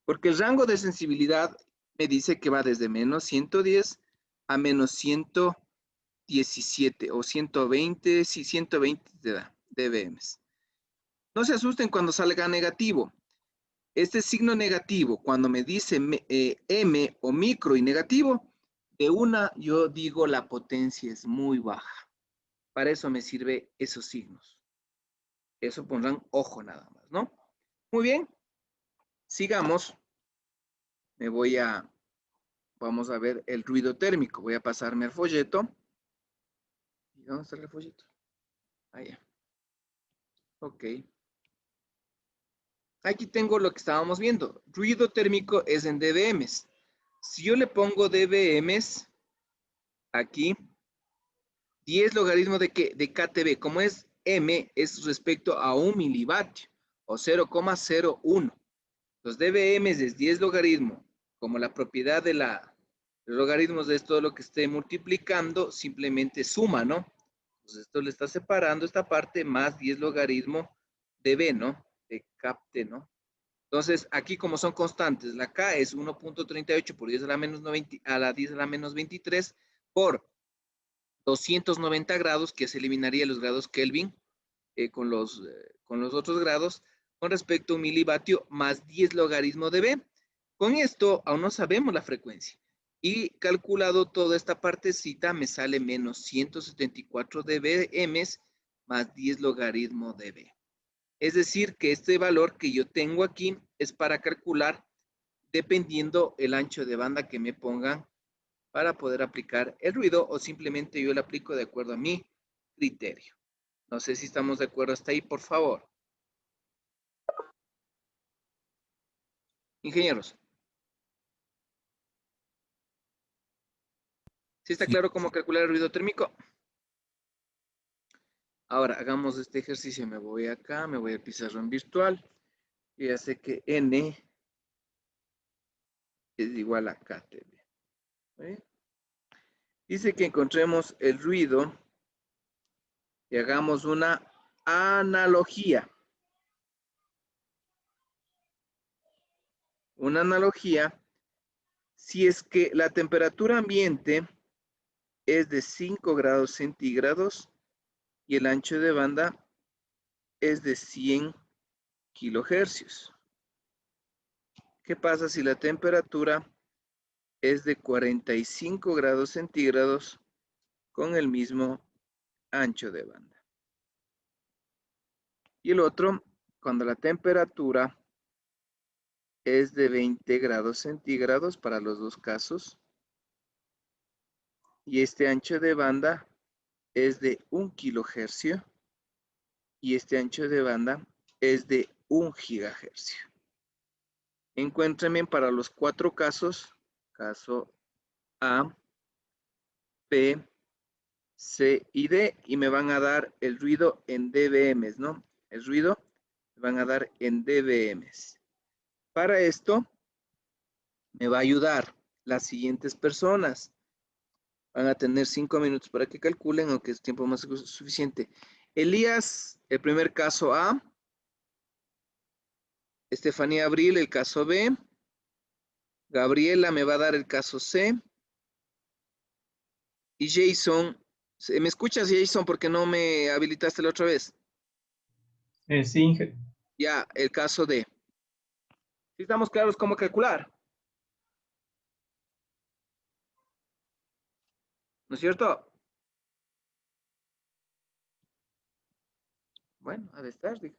Porque el rango de sensibilidad me dice que va desde menos 110 a menos 117 o 120, sí, 120 dBm. No se asusten cuando salga negativo. Este signo negativo, cuando me dice M o micro y negativo, de una yo digo la potencia es muy baja. Para eso me sirve esos signos. Eso pondrán ojo nada más, ¿no? Muy bien. Sigamos. Vamos a ver el ruido térmico. Voy a pasarme al folleto. ¿Y dónde está el folleto? Allá. Ok. Aquí tengo lo que estábamos viendo. Ruido térmico es en dBm. Si yo le pongo dBm aquí, 10 logaritmo de KTB, como es M, es respecto a 1 milivatio, o 0,01. Los dBm es 10 logaritmo, como la propiedad de los logaritmos es todo lo que esté multiplicando, simplemente suma, ¿no? Entonces esto le está separando esta parte más 10 logaritmo de B, ¿no? De CAPT, ¿no? Entonces, aquí como son constantes, la K es 1.38 por 10 a la menos 90, a la 10 a la menos 23 por 290 grados, que se eliminaría los grados Kelvin con los otros grados, con respecto a un milivatio más 10 logaritmo de B. Con esto aún no sabemos la frecuencia. Y calculado toda esta partecita me sale menos 174 dBm más 10 logaritmo de B. Es decir, que este valor que yo tengo aquí es para calcular dependiendo el ancho de banda que me pongan para poder aplicar el ruido o simplemente yo lo aplico de acuerdo a mi criterio. No sé si estamos de acuerdo hasta ahí, por favor. Ingenieros. ¿Sí está Sí. claro cómo calcular el ruido térmico? Ahora, hagamos este ejercicio. Me voy acá, me voy al pizarrón virtual. Y ya sé que N es igual a KTB. ¿Sí? Dice que encontremos el ruido y hagamos una analogía. Una analogía si es que la temperatura ambiente es de 5 grados centígrados y el ancho de banda es de 100 kilohercios. ¿Qué pasa si la temperatura es de 45 grados centígrados con el mismo ancho de banda? Y el otro, cuando la temperatura es de 20 grados centígrados para los dos casos y este ancho de banda es de 1 kilohercio y este ancho de banda es de 1 gigahercio. Encuéntrenme para los cuatro casos, caso A, B, C y D, y me van a dar el ruido en dBm, ¿no? El ruido me van a dar en dBm. Para esto, me va a ayudar las siguientes personas. Van a tener 5 minutos para que calculen, aunque es tiempo más que suficiente. Elías, el primer caso A. Estefanía Abril, el caso B. Gabriela me va a dar el caso C. Y Jason, ¿me escuchas, Jason? Porque no me habilitaste la otra vez. Sí, Inge. Ya, el caso D. ¿Sí estamos claros cómo calcular? ¿No es cierto? Bueno, ha de estar, digo.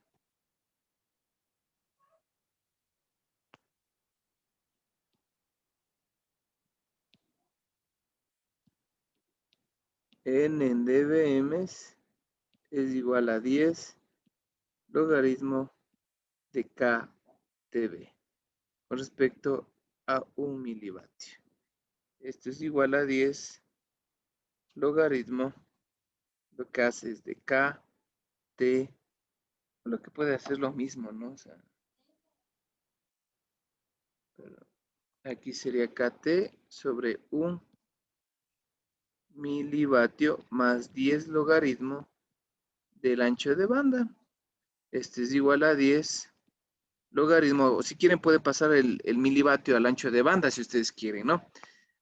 N en dBm es igual a 10 logaritmo de KTB con respecto a 1 milivatio. Esto es igual a 10 logaritmo. Lo que hace es de K, T, lo que puede hacer lo mismo, ¿no? O sea, pero aquí sería KT sobre 1 milivatio más 10 logaritmo del ancho de banda. Este es igual a 10 logaritmo, o si quieren puede pasar el milivatio al ancho de banda si ustedes quieren, ¿no?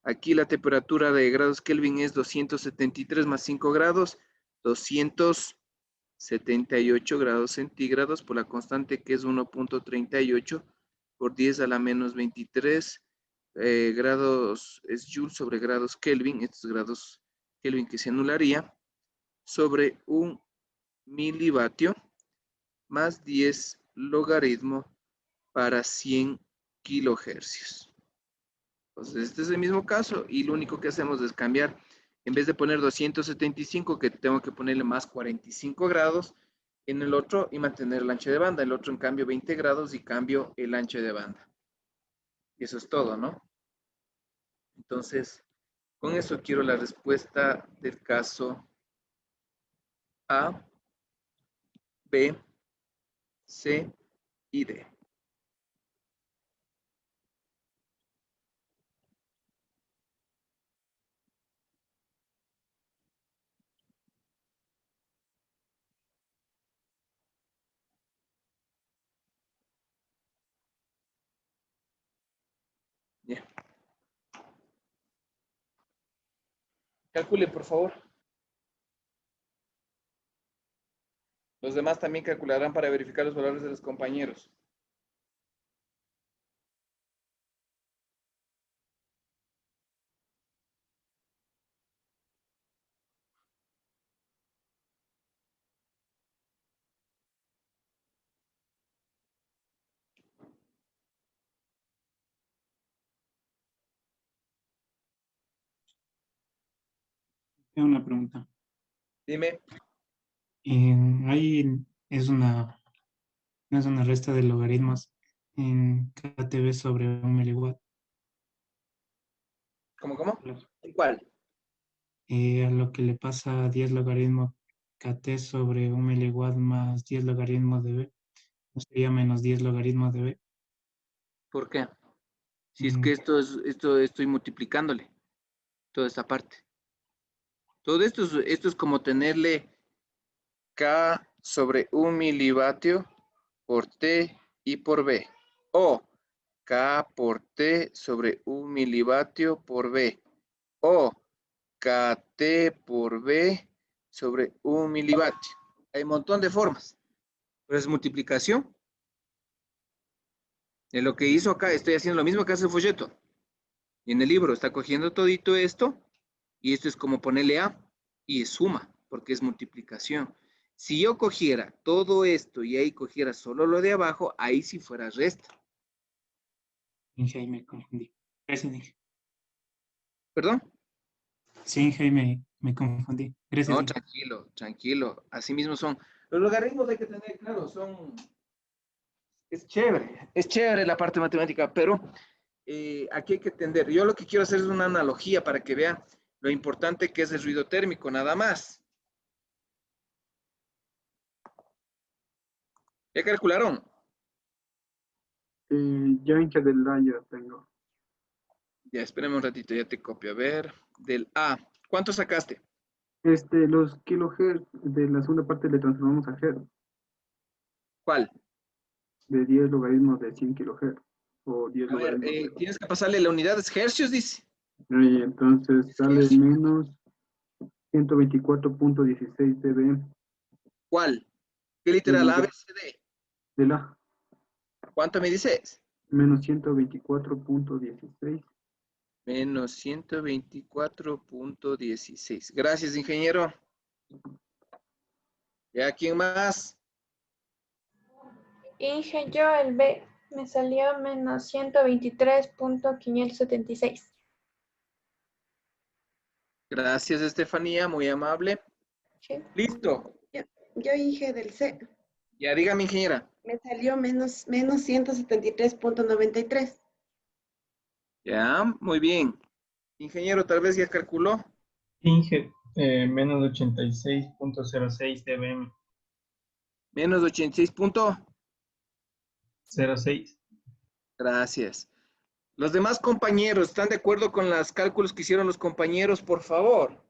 Aquí la temperatura de grados Kelvin es 273 más 5 grados, 278 grados centígrados por la constante que es 1.38 por 10 a la menos 23 grados es Joule sobre grados Kelvin, estos grados Kelvin que se anularía, sobre 1 milivatio más 10 logaritmo para 100 kilohercios. Entonces, este es el mismo caso y lo único que hacemos es cambiar, en vez de poner 275, que tengo que ponerle más 45 grados en el otro y mantener el ancho de banda. El otro, en cambio, 20 grados y cambio el ancho de banda. Y eso es todo, ¿no? Entonces, con eso quiero la respuesta del caso A, B, C y D. Bien. Calcule, por favor. Los demás también calcularán para verificar los valores de los compañeros. Tengo una pregunta. Dime. Ahí no es una resta de logaritmos en KTB sobre 1 miliwatt. ¿Cómo? ¿Cuál? A lo que le pasa a 10 logaritmos KT sobre 1 miliwatt más 10 logaritmos de B, no sería menos 10 logaritmos de B. ¿Por qué? Si es que esto estoy multiplicándole toda esta parte. Todo esto es como tenerle K sobre 1 milivatio por T y por B. O K por T sobre 1 milivatio por B. O KT por B sobre 1 milivatio. Hay un montón de formas. Pero es multiplicación. En lo que hizo acá, estoy haciendo lo mismo que hace el folleto. Y en el libro está cogiendo todito esto, y esto es como ponerle A, y es suma, porque es multiplicación. Si yo cogiera todo esto y ahí cogiera solo lo de abajo, ahí sí fuera resta. Inge, ahí me confundí. Gracias, Inge. ¿Perdón? Sí, Inge, me confundí. Gracias, No, Inge. tranquilo, tranquilo. Así mismo son. Los logaritmos hay que tener claro, es chévere la parte matemática, pero aquí hay que entender. Yo lo que quiero hacer es una analogía para que vean lo importante que es el ruido térmico, nada más. ¿Ya calcularon? Yo hincha del daño tengo. Ya, espérame un ratito, ya te copio. A ver, del A. ¿Cuánto sacaste? Los kilohertz de la segunda parte le transformamos a hertz, ¿Cuál? de 10 logaritmos de 100 kilohertz, o 10 A ver, logaritmos de... tienes que pasarle la unidad de hercios, dice. Y entonces sale menos 124.16 dB ¿Cuál? ¿Qué literal? A, B, C, D. de la ¿Cuánto me dices? menos 124.16. Menos 124.16. Gracias, ingeniero. ¿Ya quién más? Inge, yo el B me salió menos 123.576. Gracias, Estefanía, muy amable. Sí. Listo. Yo dije del C. Ya dígame, ingeniera. Me salió menos 173.93. Ya, muy bien. Ingeniero, tal vez ya calculó. Inge, menos 86.06 dBm. Menos 86 punto. 06. Gracias. Los demás compañeros, ¿están de acuerdo con los cálculos que hicieron los compañeros, por favor?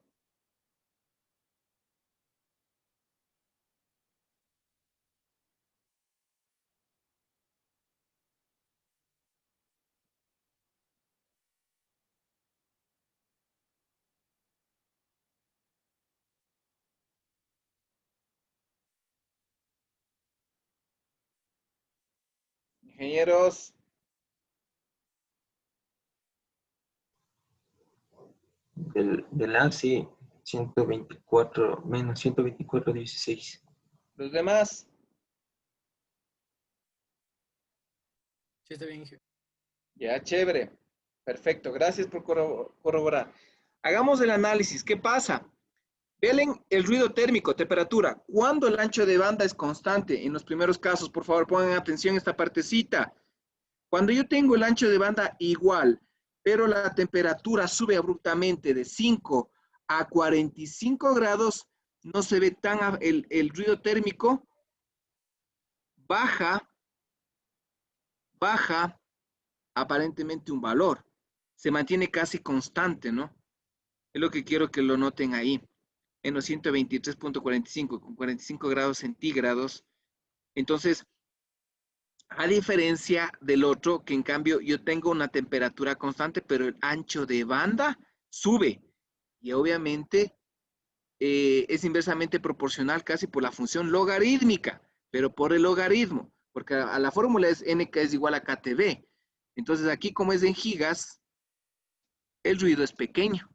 Ingenieros, Del ANSI 124 menos 124.16. los demás. Sí, está bien, Inge. Ya, chévere. Perfecto, gracias por corroborar. Hagamos el análisis. ¿Qué pasa? Vean el ruido térmico, temperatura. ¿Cuándo el ancho de banda es constante? En los primeros casos, por favor, pongan atención a esta partecita. Cuando yo tengo el ancho de banda igual, pero la temperatura sube abruptamente de 5 a 45 grados, no se ve tan, el ruido térmico baja aparentemente un valor. Se mantiene casi constante, ¿no? Es lo que quiero que lo noten ahí. En los 123.45 con 45 grados centígrados. Entonces, a diferencia del otro, que en cambio yo tengo una temperatura constante, pero el ancho de banda sube. Y obviamente es inversamente proporcional casi por la función logarítmica, pero por el logaritmo, porque a la fórmula es nk es igual a ktb. Entonces aquí, como es en gigas, el ruido es pequeño.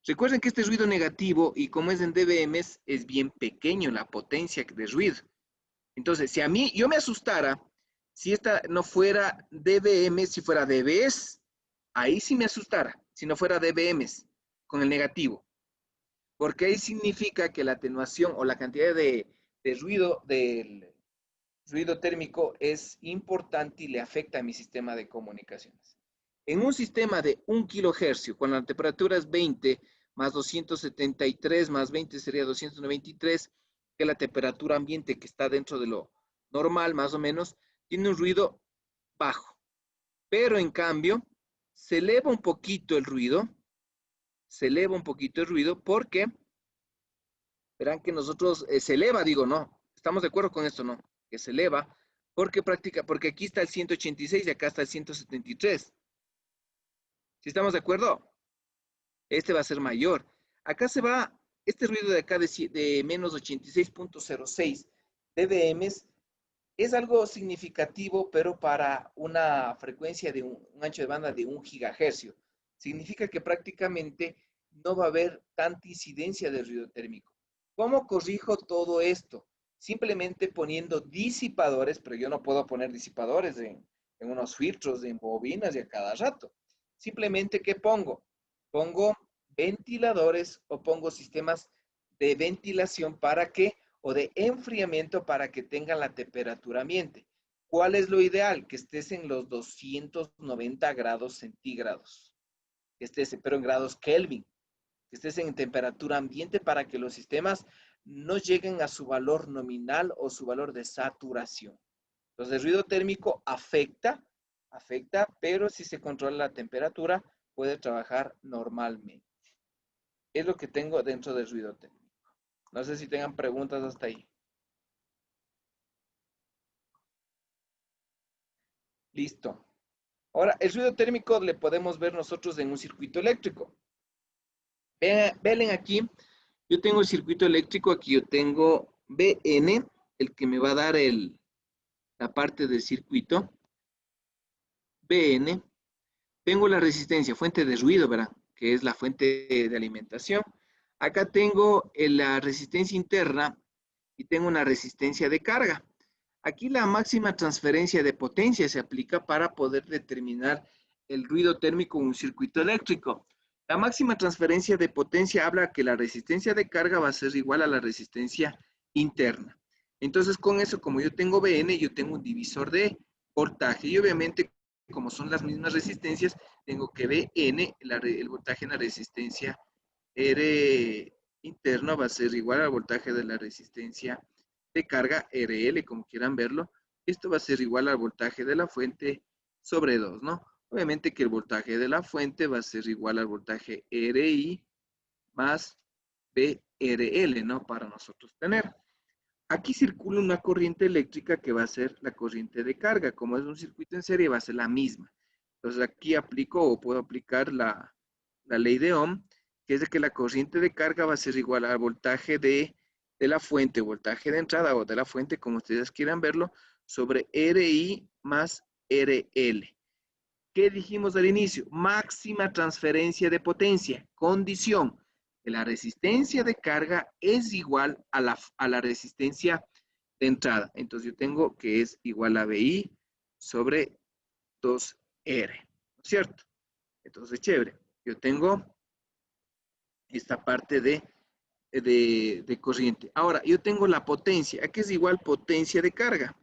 Recuerden que este ruido negativo, y como es en dBm, es bien pequeño la potencia de ruido. Entonces, si a mí, yo me asustara, si esta no fuera dBm, si fuera dBs, ahí sí me asustara, si no fuera dBm, con el negativo. Porque ahí significa que la atenuación o la cantidad de ruido, del ruido térmico, es importante y le afecta a mi sistema de comunicaciones. En un sistema de 1 kilohercio, cuando la temperatura es 20, más 273, más 20 sería 293, que la temperatura ambiente que está dentro de lo normal, más o menos, tiene un ruido bajo. Pero en cambio, se eleva un poquito el ruido, porque, verán que nosotros, se eleva, digo, no, estamos de acuerdo con esto, ¿no? Que se eleva, porque aquí está el 186 y acá está el 173. ¿Sí estamos de acuerdo? Este va a ser mayor. Acá se va, este ruido de acá de menos 86.06 dBm es algo significativo, pero para una frecuencia de un ancho de banda de 1 gigahercio. Significa que prácticamente no va a haber tanta incidencia de ruido térmico. ¿Cómo corrijo todo esto? Simplemente poniendo disipadores, pero yo no puedo poner disipadores en unos filtros, en bobinas y a cada rato. Simplemente, ¿qué pongo? Pongo ventiladores o pongo sistemas de ventilación para que, o de enfriamiento para que tengan la temperatura ambiente. ¿Cuál es lo ideal? Que estés en los 290 grados centígrados. Que estés, pero en grados Kelvin. Que estés en temperatura ambiente para que los sistemas no lleguen a su valor nominal o su valor de saturación. Entonces, el ruido térmico afecta, pero si se controla la temperatura, puede trabajar normalmente. Es lo que tengo dentro del ruido térmico. No sé si tengan preguntas hasta ahí. Listo. Ahora, el ruido térmico le podemos ver nosotros en un circuito eléctrico. Vean aquí, yo tengo el circuito eléctrico, aquí yo tengo Bn, el que me va a dar la parte del circuito. Bn. Tengo la resistencia, fuente de ruido, ¿verdad? Que es la fuente de alimentación. Acá tengo la resistencia interna y tengo una resistencia de carga. Aquí la máxima transferencia de potencia se aplica para poder determinar el ruido térmico en un circuito eléctrico. La máxima transferencia de potencia habla que la resistencia de carga va a ser igual a la resistencia interna. Entonces, con eso, como yo tengo Bn, yo tengo un divisor de voltaje y obviamente como son las mismas resistencias, tengo que Bn, el voltaje en la resistencia R interno va a ser igual al voltaje de la resistencia de carga RL, como quieran verlo. Esto va a ser igual al voltaje de la fuente sobre 2, ¿no? Obviamente que el voltaje de la fuente va a ser igual al voltaje RI más BRL, ¿no? Para nosotros tener. Aquí circula una corriente eléctrica que va a ser la corriente de carga. Como es un circuito en serie, va a ser la misma. Entonces aquí aplico o puedo aplicar la ley de Ohm, que es de que la corriente de carga va a ser igual al voltaje de la fuente, voltaje de entrada o de la fuente, como ustedes quieran verlo, sobre RI más RL. ¿Qué dijimos al inicio? Máxima transferencia de potencia. Condición. Que la resistencia de carga es igual a la resistencia de entrada. Entonces yo tengo que es igual a BI sobre 2R. ¿No es cierto? Entonces, chévere. Yo tengo esta parte de corriente. Ahora, yo tengo la potencia. Aquí es igual potencia de carga.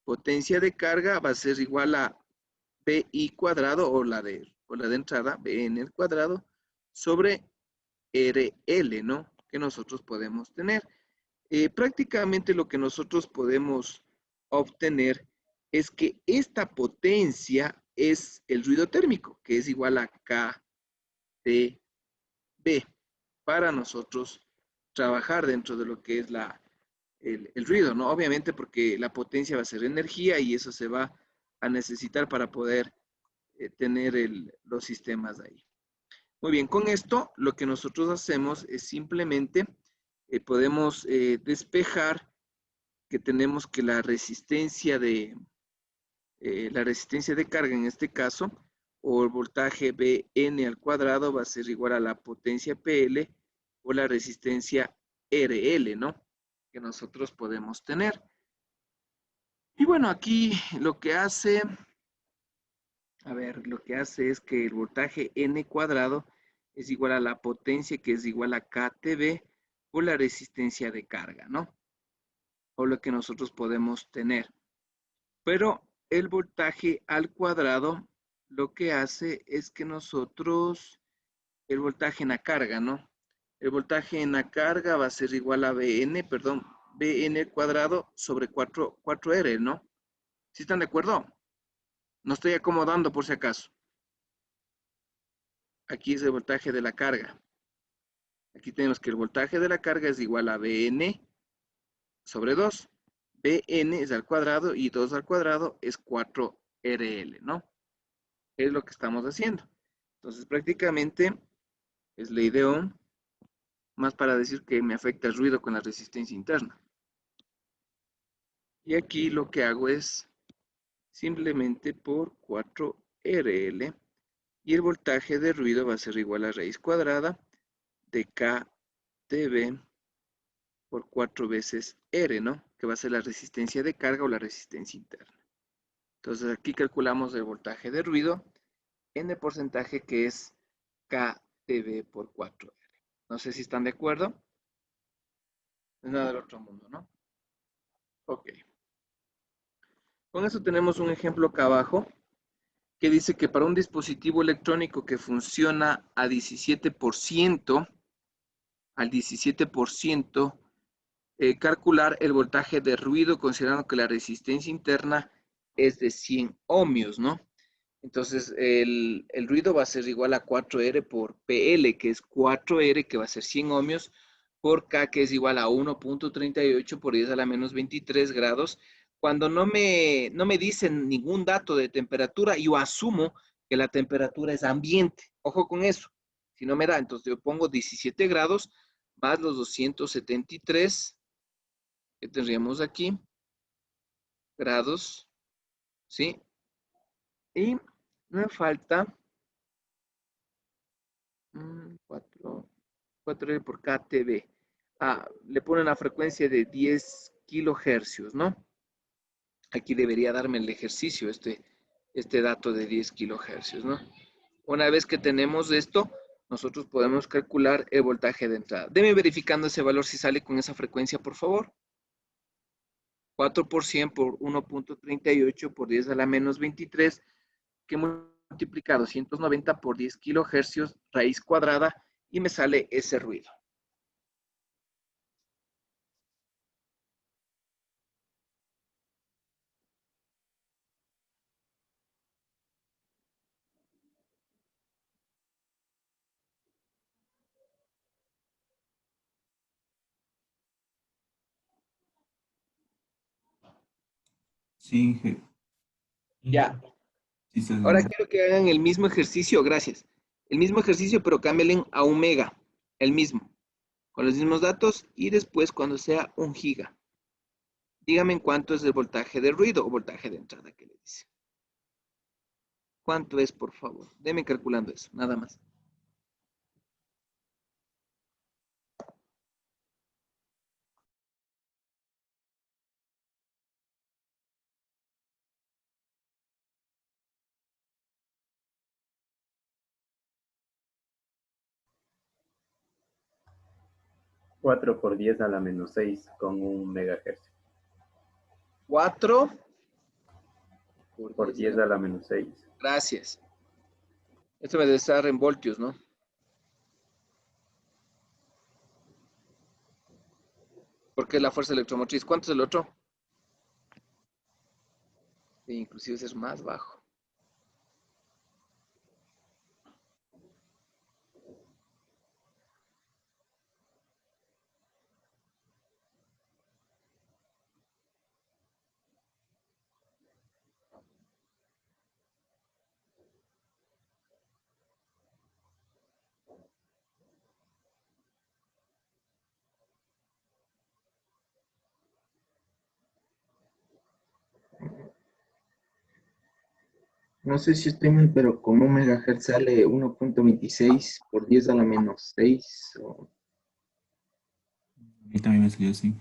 Potencia de carga va a ser igual a BI cuadrado o la de entrada, BN al cuadrado, sobre RL, ¿no? Que nosotros podemos tener. Prácticamente lo que nosotros podemos obtener es que esta potencia es el ruido térmico, que es igual a KTB, para nosotros trabajar dentro de lo que es el ruido, ¿no? Obviamente porque la potencia va a ser energía y eso se va a necesitar para poder tener los sistemas ahí. Muy bien, con esto lo que nosotros hacemos es simplemente podemos despejar que tenemos que la resistencia de carga en este caso, o el voltaje Bn al cuadrado va a ser igual a la potencia PL o la resistencia RL, ¿no? Que nosotros podemos tener. Y bueno, aquí lo que hace, lo que hace es que el voltaje N cuadrado es igual a la potencia que es igual a KTB por la resistencia de carga, ¿no? O lo que nosotros podemos tener. Pero el voltaje al cuadrado lo que hace es que nosotros, el voltaje en la carga, ¿no? El voltaje en la carga va a ser igual a Bn al cuadrado sobre 4R, ¿no? ¿Sí están de acuerdo? No estoy acomodando por si acaso. Aquí es el voltaje de la carga. Aquí tenemos que el voltaje de la carga es igual a Bn sobre 2. Bn es al cuadrado y 2 al cuadrado es 4RL, ¿no? Es lo que estamos haciendo. Entonces, prácticamente es ley de Ohm, más para decir que me afecta el ruido con la resistencia interna. Y aquí lo que hago es simplemente por 4RL y el voltaje de ruido va a ser igual a raíz cuadrada de KTB por 4 veces R, ¿no? Que va a ser la resistencia de carga o la resistencia interna. Entonces aquí calculamos el voltaje de ruido en el porcentaje que es KTB por 4R. No sé si están de acuerdo. No es nada del otro mundo, ¿no? Ok. Con eso tenemos un ejemplo acá abajo que dice que para un dispositivo electrónico que funciona a 17%, calcular el voltaje de ruido considerando que la resistencia interna es de 100 ohmios, ¿no? Entonces, el ruido va a ser igual a 4R por PL, que es 4R, que va a ser 100 ohmios, por K, que es igual a 1.38 por 10 a la menos 23 grados. Cuando no me dicen ningún dato de temperatura, yo asumo que la temperatura es ambiente. Ojo con eso. Si no me da, entonces yo pongo 17 grados más los 273 que tendríamos aquí, grados, ¿sí? Y me falta 4 por KTB. Le ponen la frecuencia de 10 kilohercios, ¿no? Aquí debería darme el ejercicio, este dato de 10 kilohercios, ¿no? Una vez que tenemos esto, nosotros podemos calcular el voltaje de entrada. Deme verificando ese valor si sale con esa frecuencia, por favor. 4 por 100 por 1.38 por 10 a la menos 23 que multiplicar 290 por 10 kilohercios raíz cuadrada y me sale ese ruido. Sí, Inge. Ya. Sí, está Ahora bien. quiero que hagan el mismo ejercicio, gracias. El mismo ejercicio, pero cámbienle a un mega. El mismo. Con los mismos datos y después cuando sea 1 giga. Dígame en cuánto es el voltaje de ruido o voltaje de entrada que le dice. ¿Cuánto es, por favor? Deme calculando eso, nada más. Cuatro por 10 a la menos 6 con 1 megahertz. 4 Por 10 a la menos 6. Gracias. Esto me debe estar en voltios, ¿no? Porque es la fuerza electromotriz. ¿Cuánto es el otro? E inclusive es más bajo. No sé si estoy mal, pero como 1 megahertz sale 1.26 por 10 a la menos 6. O... A mí también me salió así.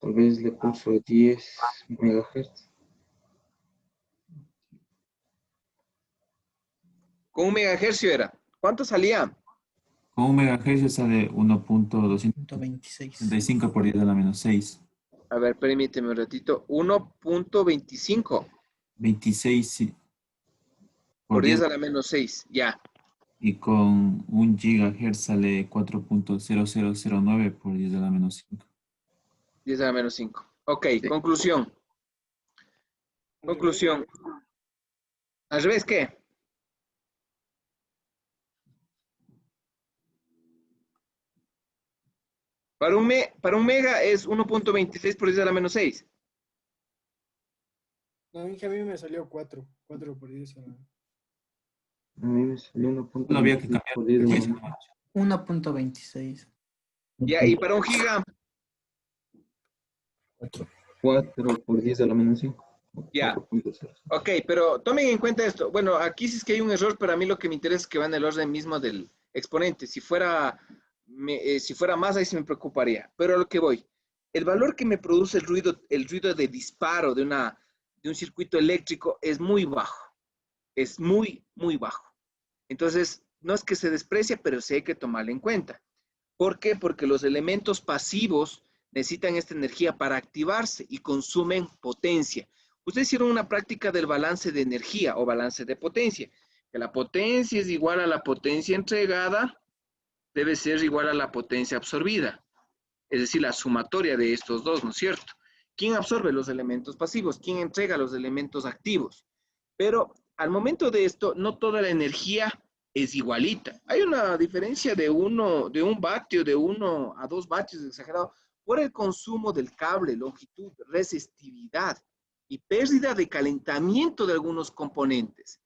Tal vez le puso 10 megahertz. Con 1 megahercio era. ¿Cuánto salía? Con 1 megahertz sale 1.265 por 10 a la menos 6. A ver, permíteme un ratito. 1.25 26 sí, por 10 a la menos 6. Ya. y con 1 gigahertz sale 4.0009 por 10 a la menos 5. 10 a la menos 5. Ok, conclusión. Conclusión. ¿Al revés qué? Para un mega es 1.26 por 10 a la menos 6. No, Inge, a mí me salió 4. 4 por 10 a la... A mí me salió No había que 1.26 cambiar. por 10 a la menos 1.26. Ya, y para 1 giga. 4 por 10 a la menos 5. Ya. 4.0. Ok, pero tomen en cuenta esto. Bueno, aquí sí es que hay un error, pero a mí lo que me interesa es que va en el orden mismo del exponente. Si fuera más, ahí sí me preocuparía. Pero a lo que voy. El valor que me produce el ruido de disparo de un circuito eléctrico es muy bajo. Es muy, muy bajo. Entonces, no es que se desprecie, pero sí hay que tomarlo en cuenta. ¿Por qué? Porque los elementos pasivos necesitan esta energía para activarse y consumen potencia. Ustedes hicieron una práctica del balance de energía o balance de potencia, que la potencia es igual a la potencia entregada, debe ser igual a la potencia absorbida, es decir, la sumatoria de estos dos, ¿no es cierto? ¿Quién absorbe los elementos pasivos? ¿Quién entrega los elementos activos? Pero al momento de esto, no toda la energía es igualita. Hay una diferencia de un vatio, de 1 a 2 vatios, exagerado, por el consumo del cable, longitud, resistividad y pérdida de calentamiento de algunos componentes.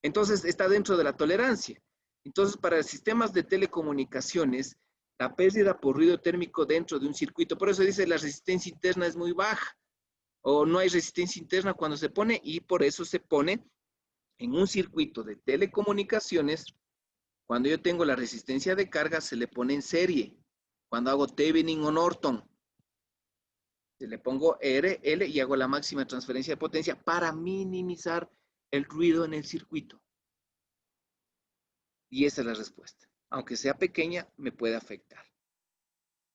Entonces, está dentro de la tolerancia. Entonces, para sistemas de telecomunicaciones, la pérdida por ruido térmico dentro de un circuito, por eso dice la resistencia interna es muy baja, o no hay resistencia interna cuando se pone, y por eso se pone en un circuito de telecomunicaciones. Cuando yo tengo la resistencia de carga, se le pone en serie. Cuando hago Thevenin o Norton, se le pongo R, L y hago la máxima transferencia de potencia para minimizar el ruido en el circuito. Y esa es la respuesta. Aunque sea pequeña, me puede afectar.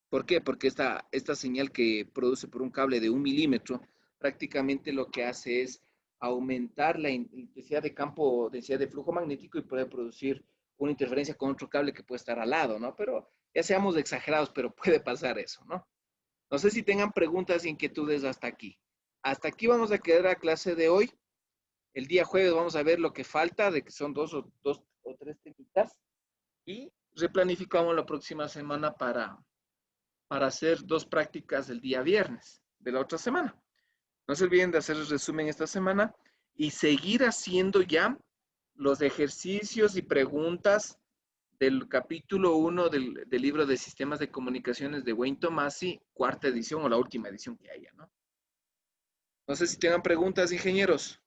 ¿Por qué? Porque esta señal que produce por un cable de 1 milímetro, prácticamente lo que hace es aumentar la intensidad de campo, densidad de flujo magnético y puede producir una interferencia con otro cable que puede estar al lado, ¿no? Pero ya seamos exagerados, pero puede pasar eso, ¿no? No sé si tengan preguntas e inquietudes hasta aquí. Hasta aquí vamos a quedar a clase de hoy. El día jueves vamos a ver lo que falta, de que son dos o tres temitas. Y replanificamos la próxima semana para hacer 2 prácticas el día viernes de la otra semana. No se olviden de hacer el resumen esta semana y seguir haciendo ya los ejercicios y preguntas del capítulo 1 del libro de Sistemas de Comunicaciones de Wayne Tomasi, 4ª edición o la última edición que haya, ¿no? No sé si tengan preguntas, ingenieros.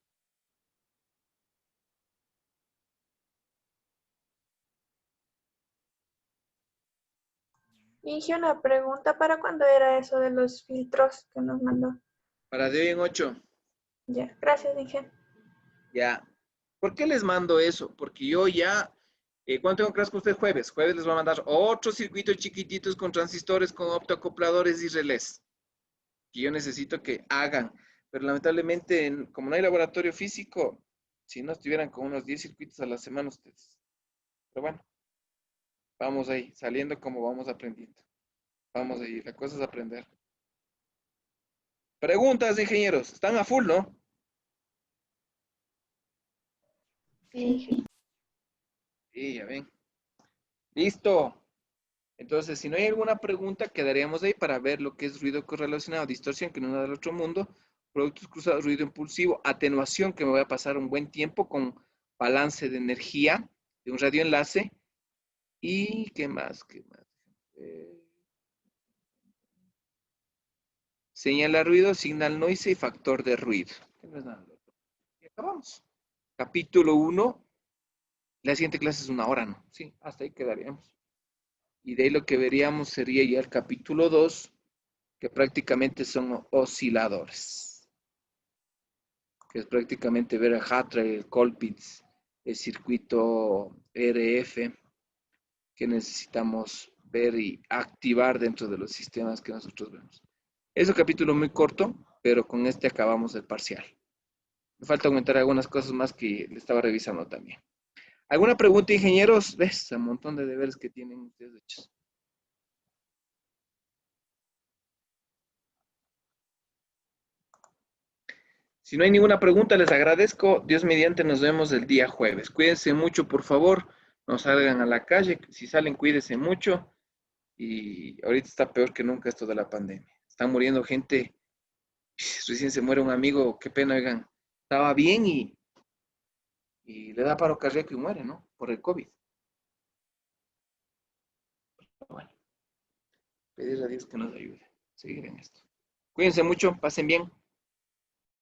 Dije una pregunta, ¿para cuándo era eso de los filtros que nos mandó? Para de hoy en 8. Ya, gracias, dije. Ya. ¿Por qué les mando eso? Porque yo ya, ¿cuándo tengo clase con ustedes? Jueves. Jueves les voy a mandar otros circuitos chiquititos con transistores, con optoacopladores y relés. Que yo necesito que hagan. Pero lamentablemente, como no hay laboratorio físico, si no estuvieran con unos 10 circuitos a la semana ustedes. Pero bueno, vamos ahí, saliendo como vamos aprendiendo. Vamos ahí, la cosa es aprender. Preguntas, ingenieros. Están a full, ¿no? Sí. Sí, ya ven. Listo. Entonces, si no hay alguna pregunta, quedaríamos ahí para ver lo que es ruido correlacionado, distorsión, que no es nada del otro mundo, productos cruzados, ruido impulsivo, atenuación, que me voy a pasar un buen tiempo con balance de energía de un radioenlace. ¿Y qué más? ¿Qué más? Señala ruido, signal noise y factor de ruido. No es nada del otro. Y acabamos. Capítulo 1. La siguiente clase es 1 hora, ¿no? Sí, hasta ahí quedaríamos. Y de ahí lo que veríamos sería ya el capítulo 2, que prácticamente son osciladores. Que es prácticamente ver el Hartree, el Colpitts, el circuito RF, que necesitamos ver y activar dentro de los sistemas que nosotros vemos. Es un capítulo muy corto, pero con este acabamos el parcial. Me falta aumentar algunas cosas más que le estaba revisando también. ¿Alguna pregunta, ingenieros? ¿Ves? Un montón de deberes que tienen ustedes hechos. Si no hay ninguna pregunta, les agradezco. Dios mediante, nos vemos el día jueves. Cuídense mucho, por favor. No salgan a la calle. Si salen, cuídense mucho. Y ahorita está peor que nunca esto de la pandemia. Están muriendo gente. Recién se muere un amigo. Qué pena, oigan. Estaba bien y le da paro cardíaco y muere, ¿no? Por el COVID. Bueno, pedir a Dios que nos ayude a seguir en esto. Cuídense mucho. Pasen bien.